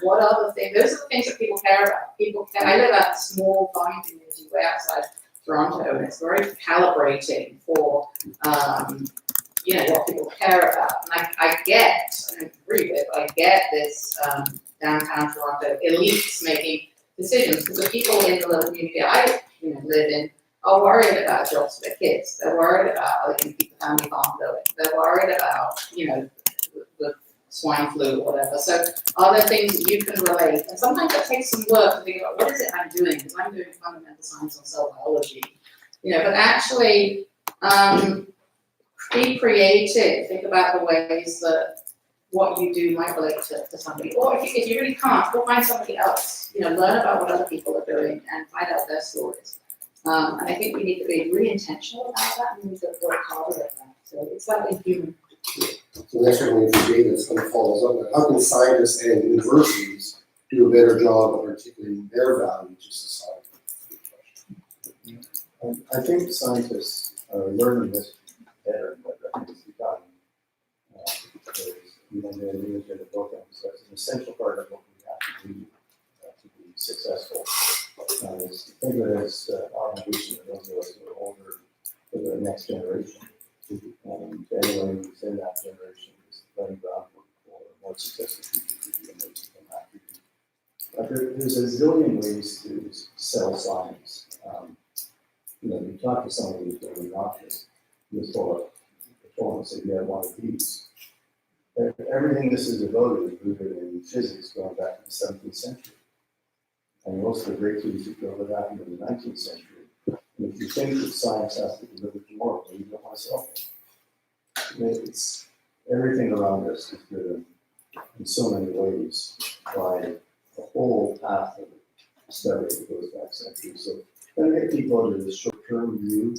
Speaker 5: What other things? Those are the things that people care about. People care. I live at a small farming community way outside Toronto, and it's very calibrating for what people care about. And I get, and I agree with, I get this downtown Toronto elites making decisions, because the people in the little community I live in are worried about jobs for their kids. They're worried about how they can keep the family farm going. They're worried about, the swine flu or whatever. So are there things that you can relate? And sometimes it takes some work to think about what is it I'm doing, because I'm doing fundamental science on cell biology. But actually, be creative. Think about the ways that what you do might relate to somebody. Or if you really can't, go find somebody else. Learn about what other people are doing and find out their stories. And I think we need to be really intentional about that and we need to work harder at that. So it's slightly human.
Speaker 6: So next time we have data that's going to follow up, how can scientists and universities do a better job of articulating their value to society?
Speaker 2: I think scientists are learning this better, but I think it's become, in the book, so it's an essential part of what we have to do to be successful. Is to think of it as obligation of those of us who are older for the next generation. And anyone who's in that generation is laying groundwork for more successful people and those who come after you. But there's a zillion ways to sell science. You talk to somebody who's doing an auction, who's told us that you have one of these. Everything this is about is rooted in physics going back to the 17th century. And most of the breakthroughs that go over that in the 19th century. And if you think that science has to deliver tomorrow, you don't want to sell it. It's everything around us is driven in so many ways by the whole path of study that goes back centuries. So then get people under this short-term view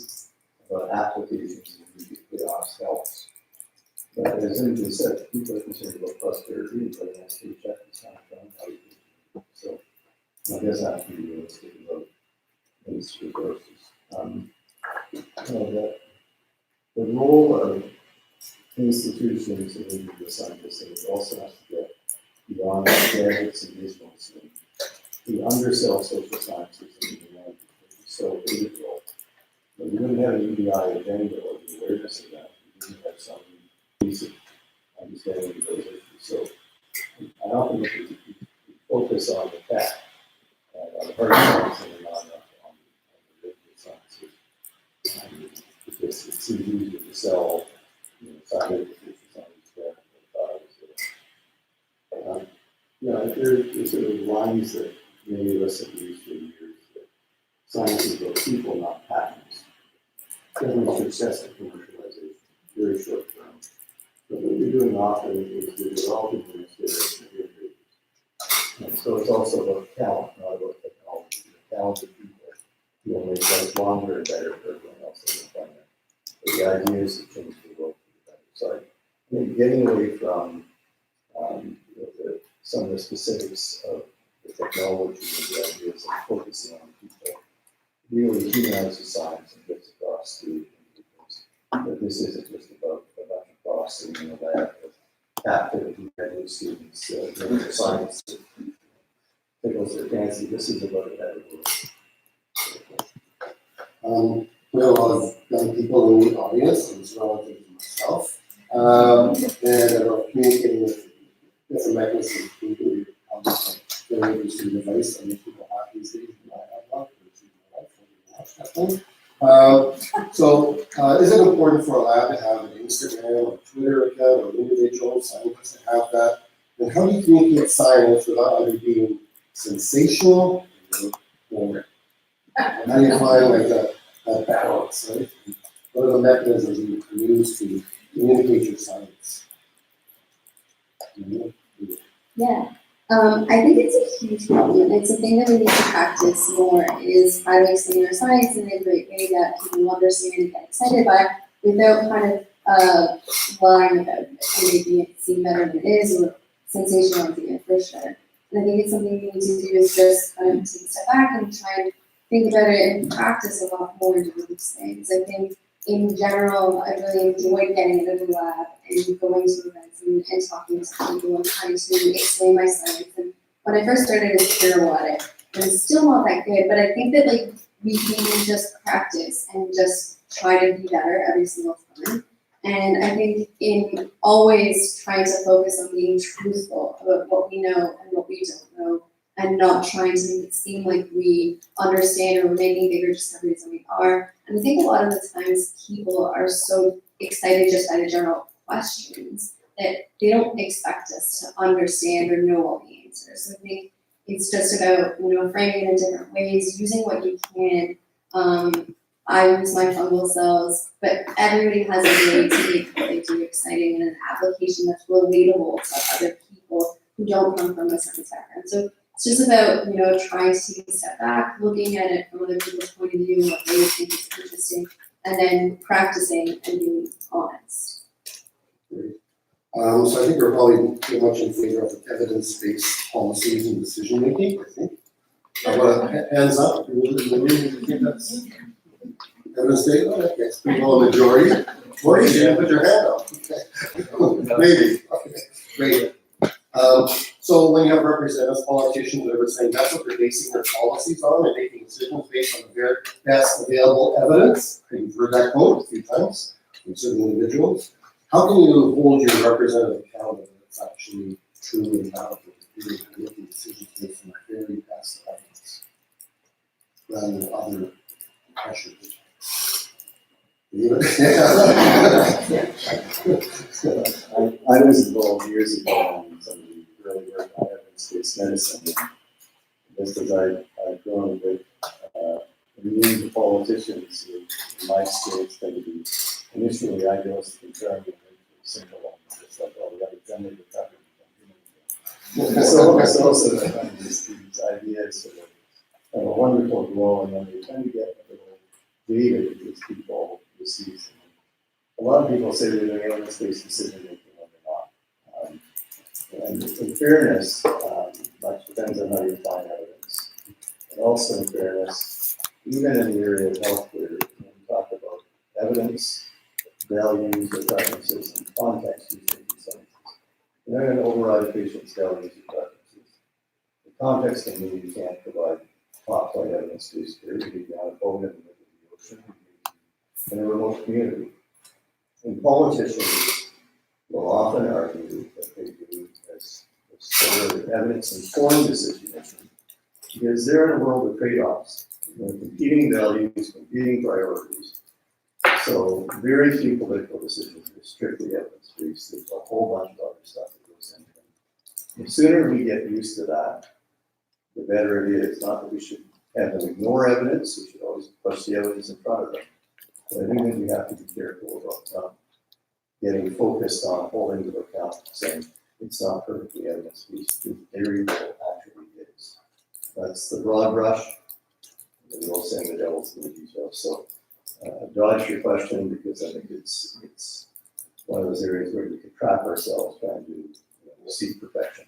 Speaker 2: about applications and chaos helps. But as Imogen said, people are concerned about prosperity, but the next paycheck is kind of done how you do. So I guess I have to be realistic about these resources. The role of institutions and the scientists also has to get beyond academics and visuals. We undersell social sciences and humanities, which is so critical. But we wouldn't have an EDI agenda or the awareness of that. We wouldn't have some basic understanding of those issues. So I often look at we focus on the fact, on the hard science and not on the regular sciences. Because it's easy to sell, scientific science. There's sort of lines that many of us have used for years that science is about people, not patents. Definitely success at commercialization, very short term. But what you're doing often is you're developing the next generation of innovators. And so it's also about talent, not about technology. Talented people will make life longer and better for everyone else on the planet. But the idea is to change the world for the better. So I think getting away from some of the specifics of the technology and the ideas and focusing on people really humanizes science and gets across to individuals that this isn't just about a bunch of processing in the lab with active graduate students doing the science that tickles their fancy. This is about a better world.
Speaker 6: We have a lot of young people in the audience, and it's relative to myself, and are communicating with different mechanisms to include very interesting device that most people have these days, and I have not, so is it important for a lab to have an Instagram or Twitter account or individual scientists to have that? And how do you communicate science without either being sensational or boring? And how do you find that balance, right? What are the mechanisms you can use to communicate your science?
Speaker 4: Yeah, I think it's a huge problem. It's a thing that we need to practice more is how to explain our science in a great way that people will understand and get excited by without kind of lying about it and making it seem better than it is or sensationalizing it for sure. And I think it's something we need to do is just kind of take a step back and try and think about it and practice a lot more into these things. I think in general, I really enjoyed getting into the lab and going to events and talking to people and trying to explain my science. And when I first started as terrible at it, and it's still not that good, but I think that we can just practice and just try to be better every single time. And I think in always trying to focus on being truthful about what we know and what we don't know and not trying to make it seem like we understand or we're making bigger discoveries than we are. And I think a lot of the times people are so excited just by the general questions that they don't expect us to understand or know all the answers. So I think it's just about, framing it in different ways, using what you can. I use my fungal cells, but everybody has a way to make what they do exciting and an application that's relatable to other people who don't come from a certain background. So it's just about, trying to take a step back, looking at it from other people's point of view, what they think is interesting, and then practicing and being honest.
Speaker 6: Great. So I think we're probably pretty much in favor of evidence-based policies and decision-making, I think. Hands up, you think that's evidence-based? Okay, it's pretty well a majority. Morty, you didn't put your hand up. Okay. Maybe, okay, great. So when you have representatives, politicians, that are saying that's what they're basing their policies on and making decisions based on the very best available evidence, you've heard that quote a few times from certain individuals. How can you hold your representative accountable that it's actually true and valid that you're making decisions based on the very best evidence rather than other pressures?
Speaker 2: I was involved years ago in some of the early work on evidence-based medicine. Just as I've grown with the politicians, in my experience, tend to be initially idealistic and simple and just like, oh, we got to generate the coverage. So also these ideas sort of have a wonderful glow, and then they tend to get a little data because people receive. A lot of people say they're doing evidence-based decision making when they're not. And in fairness, much depends on how you define evidence. And also in fairness, even in the area of healthcare, when we talk about evidence, values, or preferences, and context, usually these things. You're not going to override a patient's values or preferences. The context can mean you can't provide top-flight evidence-based care. You need to have a boat in the middle of the ocean, in a remote community. And politicians will often argue that they do as sort of evidence-informed decision making because they're in a world of trade-offs, competing values, competing priorities. So very few political decisions are strictly evidence-based. There's a whole bunch of other stuff that goes into them. The sooner we get used to that, the better it is. Not that we should have them ignore evidence. We should always push the evidence in front of them. But I think that we have to be careful about getting focused on holding to account, saying it's not perfectly evidence-based. It very well actually is. That's the broad brush. And we'll say the devil's in the details. So dodge your question because I think it's one of those areas where we can trap ourselves trying to seek perfection.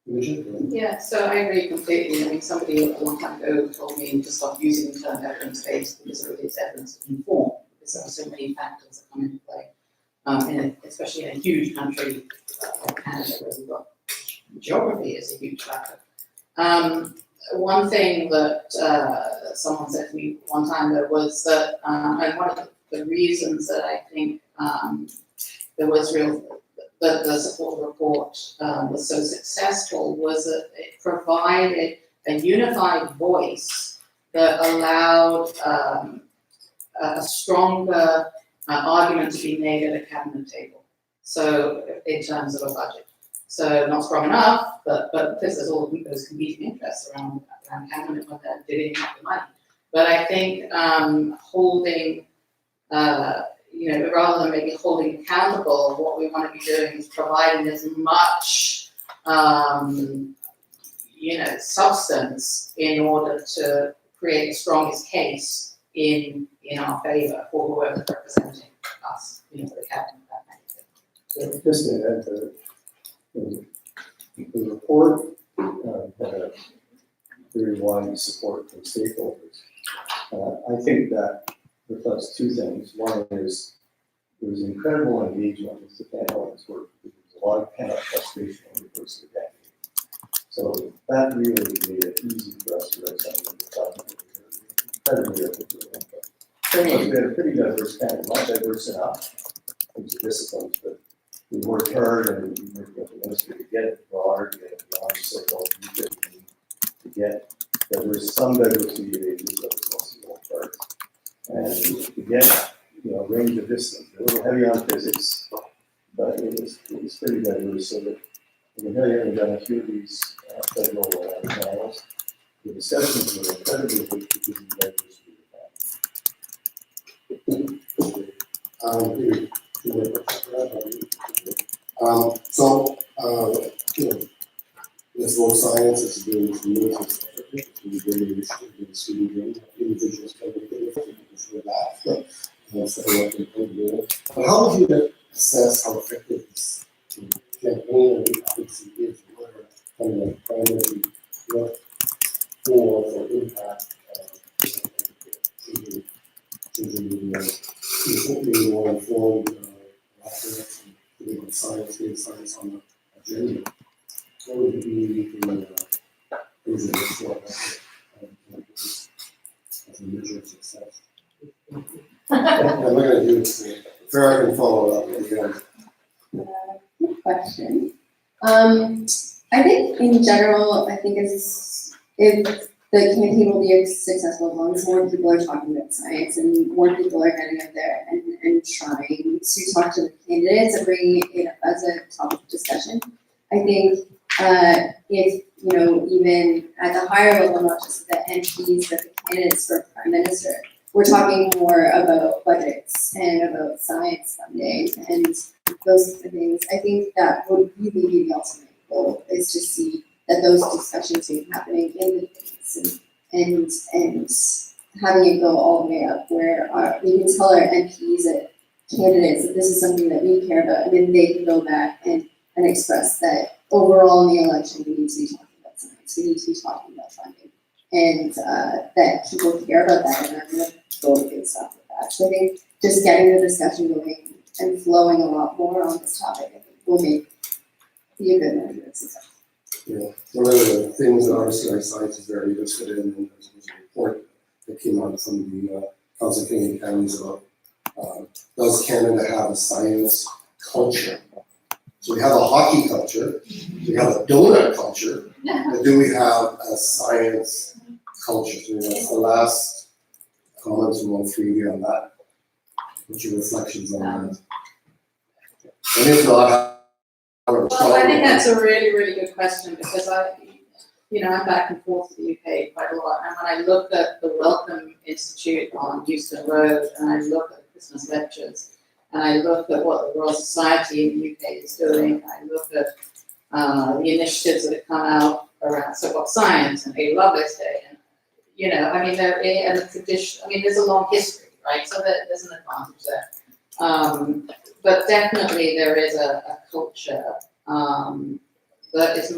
Speaker 5: Yeah, so I agree completely. I mean, somebody a long time ago told me to stop using the term evidence-based because it is evidence-informed, because there are so many factors that come into play, especially in a huge country like Canada, where we've got geography is a huge factor. One thing that someone said to me one time though was that, and one of the reasons that I think there was the support report was so successful was that it provided a unified voice that allowed a stronger argument to be made at a cabinet table. So in terms of a budget. So not strong enough, but because there's all those competing interests around cabinet when they're divvying up the money. But I think holding rather than maybe holding accountable, what we want to be doing is providing as much, substance in order to create the strongest case in our favor for whoever's representing us, the cabinet, that kind of thing.
Speaker 2: Just to add to the report had a very wide support from stakeholders. I think that reflects two things. One is there was incredible engagement with the panelists work. There was a lot of pent-up frustration over the course of the decade. So that really made it easy for us to write something that thought incredibly articulate input. We had a pretty diverse panel, not diverse enough in terms of disciplines, but we worked hard and we worked with the ministry to get it broader, to get it beyond so-called to get some diversity of ages, but it's also small part. And to get, range of distance, a little heavy on physics, but it was pretty diverse, so that when having done a few of these federal panels, the discussions were incredibly rich because of the diversity
Speaker 6: let's vote science, it's doing communities, it's really initiative, it's student, individuals can be for that. So but how would you assess how effective this campaign and advocacy is? What are kind of primary what for impact being more informed and getting science on the agenda? What would be the things that are as a measure of success? I'm not gonna do this. Farrah can follow up at the end.
Speaker 4: Good question. I think in general, I think if the campaign will be successful as long as more people are talking about science and more people are getting out there and trying to talk to the candidates and bringing it up as a topic of discussion. I think if, even at the higher level, not just the MPs, but the candidates for Prime Minister, we're talking more about budgets and about science funding and those kind of things. I think that would really be the ultimate goal, is to see that those discussions are happening in the debates and having it go all the way up where we can tell our MPs and candidates that this is something that we care about, and then they can go back and express that overall in the election we need to be talking about science, we need to be talking about funding, and that people care about that and are going to vote against stuff like that. So I think just getting the discussion going and flowing a lot more on this topic, I think will be a good measure of success.
Speaker 6: Yeah, one of the things that RCI Science is very interested in, and there's a report that came out from the Council of Canadian Counties about does Canada have a science culture? So we have a hockey culture, we have a donut culture, but do we have a science culture? So that's the last comments from all three here on that. What's your reflections on that? And if not,
Speaker 5: well, I think that's a really, really good question, because I'm back and forth to the UK quite a lot, and when I look at the Wellcome Institute on Euston Road, and I look at the Christmas lectures, and I look at what the Royal Society in the UK is doing, I look at the initiatives that have come out around so-called science and A. Lovelace Day, and and the tradition. There's a long history, right? So there's an advantage there. But definitely there is a culture that is,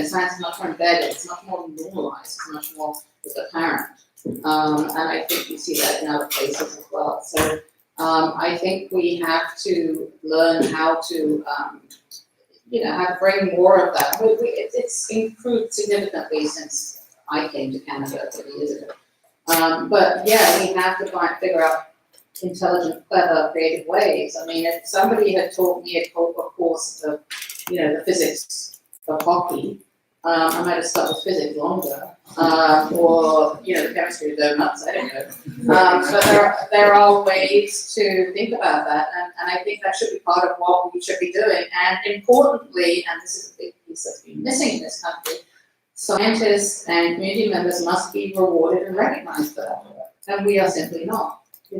Speaker 5: science is much more embedded, it's much more normalized, it's much more apparent. And I think you see that in other places as well. So I think we have to learn how to, how to bring more of that. It's improved significantly since I came to Canada 30 years ago. But yeah, we have to figure out intelligent, clever, creative ways. If somebody had taught me a course of, the physics of hockey, I might have stuck with physics longer, or the chemistry of donuts. I don't know. But there are ways to think about that, and I think that should be part of what we should be doing. And importantly, and this is a big piece that's been missing in this country, scientists and community members must be rewarded and recognized for that work, and we are simply not. You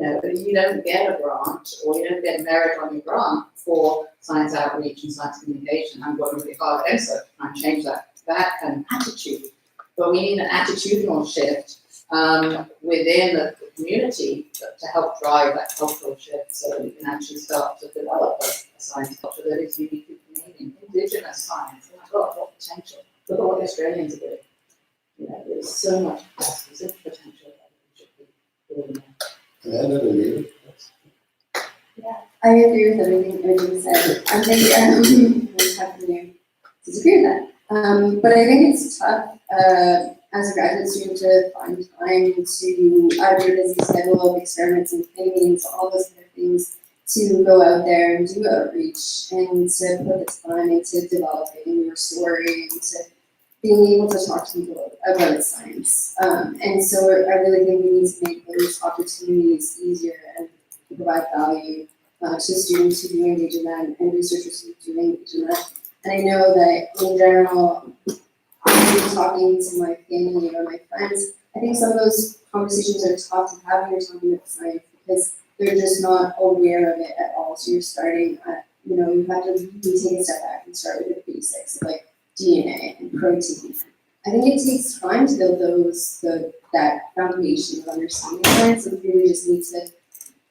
Speaker 5: don't get a grant, or you don't get merit on your grant for science outreach and science communication. I'm working really hard at ENSA to try and change that kind of attitude. But we need an attitudinal shift within the community to help drive that cultural shift, so that we can actually start to develop a science culture that is uniquely Canadian, Indigenous science. Oh my God, what potential! Look at what the Australians are doing. There's so much capacity, so much potential that we should be doing there.
Speaker 4: I agree with everything Imogen said. I think I was happy to disagree with that. But I think it's tough as a graduate student to find time to, out of your busy schedule of experiments and trainings, all those kind of things, to go out there and do outreach and to put the time into developing your story and to being able to talk to people about science. And so I really think we need to make those opportunities easier and to provide value to students who do engage in that and researchers who do engage in that. And I know that in general, talking to my family or my friends, I think some of those conversations are tough to have when you're talking about science because they're just not aware of it at all. So you're starting at, you have to really take a step back and start with the basics like DNA and protein. I think it takes time to build that foundation of understanding science, and we really just need to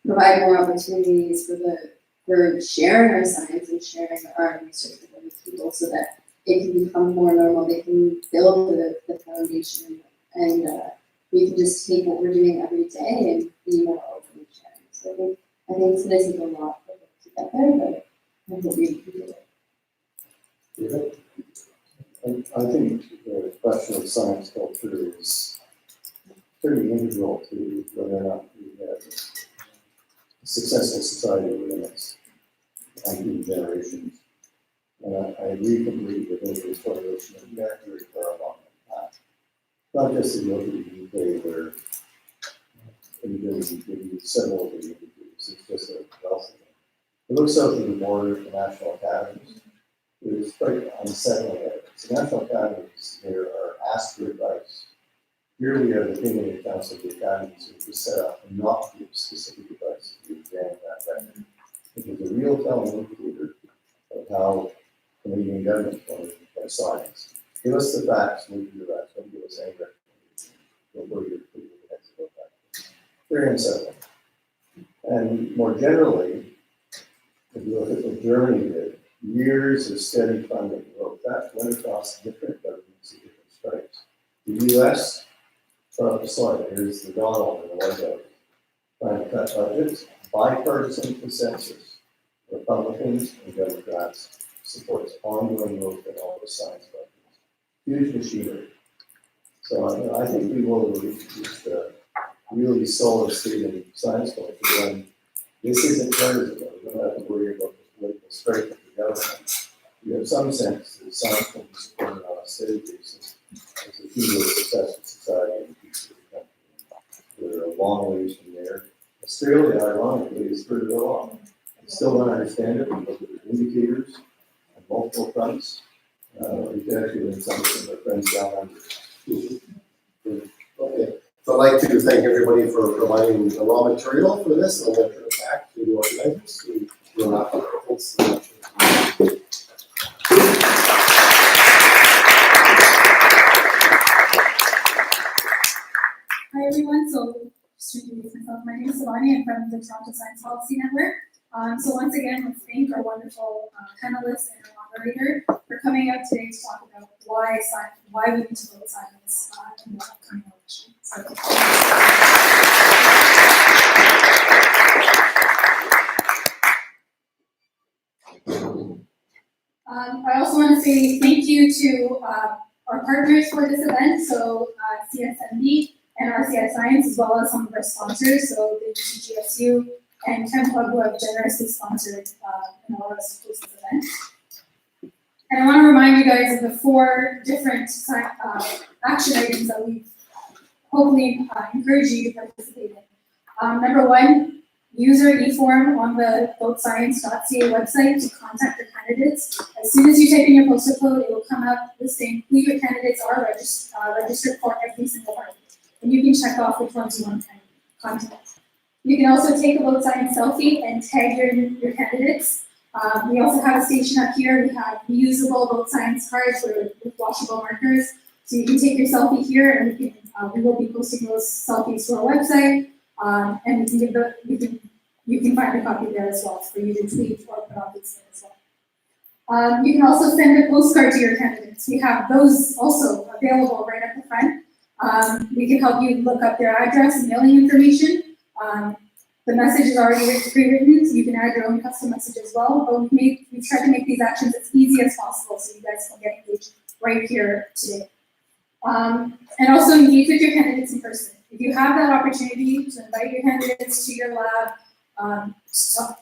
Speaker 4: provide more opportunities for sharing our science and sharing our research with other people so that it can become more normal. They can build the foundation, and we can just take what we're doing every day and be more open and sharing. So I think it's going to take a lot for it to get there, but I hope we can do it.
Speaker 2: I think the question of science culture is pretty integral to whether or not we have a successful society over the next 19 generations. And I really believe that over this coalition, we have to very clear along that path. Not just if you look at the UK where in several of the indicators, it's just a wealth of them. It looks out to the border of the national academies. It is quite unsettling that the national academies there are asked for advice. Here we have the opinion council of the academies which was set up to not give specific advice to examine that record. It is a real telling indicator of how Canadian government funded by science. Give us the facts, we'll do the rest. Don't give us any recommendations. We'll go to your people next to that. Very unsettling. And more generally, if you look at what Germany did, years of steady funding growth, that went across different governments at different stripes. The US, put up the slide, here's the Donald in the White House, trying to cut budgets, bipartisan consensus, Republicans and Democrats supports ongoing growth in all the science budgets. Huge machinery. So I think we will reach the really solid state in science culture when this isn't partisan. We don't have to worry about the political strife of the government. We have some sense that science will be supported on a steady basis as a key to a successful society and future of the country. We're a long ways from there. Australia, ironically, is further along. I still don't understand it. We look at the indicators on multiple fronts. We can actually learn something from our friends down under.
Speaker 6: Okay, so I'd like to thank everybody for providing the raw material for this, and I'll turn it back to the organizers. Thanks so much.
Speaker 7: Hi everyone, so just to introduce myself, my name is Savani, I'm from the Toronto Science Policy Network. So once again, let's thank our wonderful panelists and our moderator for coming out today to talk about why we need to vote science in the upcoming election. I also want to say thank you to our partners for this event, so CSMB and RCI Science, as well as some of our sponsors, so the UCGSU and Chem Club, who have generously sponsored and allowed us to host this event. And I want to remind you guys of the 4 different action items that we hopefully encourage you to participate in. Number 1, use our e-form on the votescience.ca website to contact your candidates. As soon as you type in your postal code, it will come up listing who your candidates are registered for every single party. And you can check off which ones you want to contact. You can also take a vote science selfie and tag your candidates. We also have a station up here. We have reusable vote science cards with washable markers. So you can take your selfie here, and we will be posting those selfies to our website. And you can find a copy there as well for you to tweet or put on Facebook as well. You can also send a postcard to your candidates. We have those also available right at the front. We can help you look up their address and mailing information. The message is already pre-written, so you can add your own custom message as well. But we've tried to make these actions as easy as possible so you guys can get engaged right here today. And also engage with your candidates in person. If you have that opportunity to invite your candidates to your lab,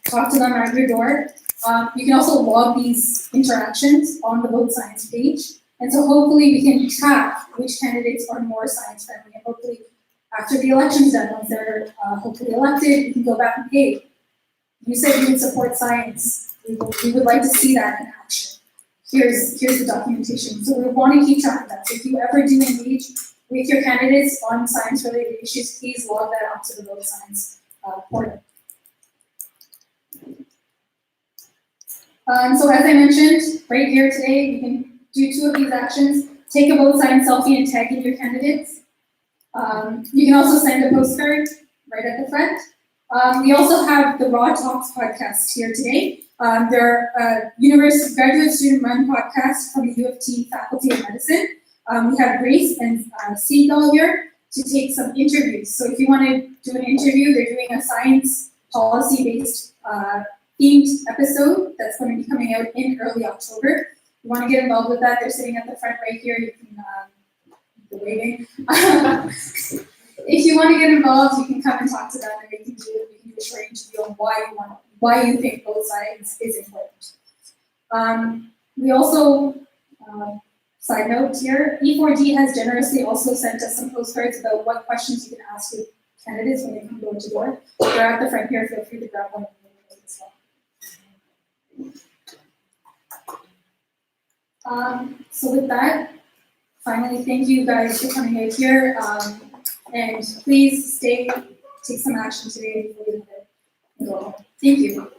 Speaker 7: talk to them at your door, you can also log these interactions on the Vote Science page. And so hopefully we can track which candidates are more science friendly, and hopefully after the election's done, once they're hopefully elected, we can go back and, hey, you said you would support science. We would like to see that in action. Here's the documentation. So we want to keep track of that. So if you ever do engage with your candidates on science-related issues, please log that onto the Vote Science portal. So as I mentioned, right here today, we can do 2 of these actions. Take a Vote Science selfie and tag in your candidates. You can also send a postcard right at the front. We also have the Raw Talks podcast here today. They're a university graduate student run podcast from the U of T Faculty of Medicine. We have Grace and Seagull here to take some interviews. So if you want to do an interview, they're doing a science policy-based themed episode that's going to be coming out in early October. If you want to get involved with that, they're sitting at the front right here. You can waving. If you want to get involved, you can come and talk to them, and we can do a short interview on why you think both sides is important. We also, side note here, E4D has generously also sent us some postcards about what questions you can ask your candidates when they come door to door. They're at the front here. Feel free to grab one as well. So with that, finally, thank you guys for coming out here. And please take some action today before you go home. Thank you.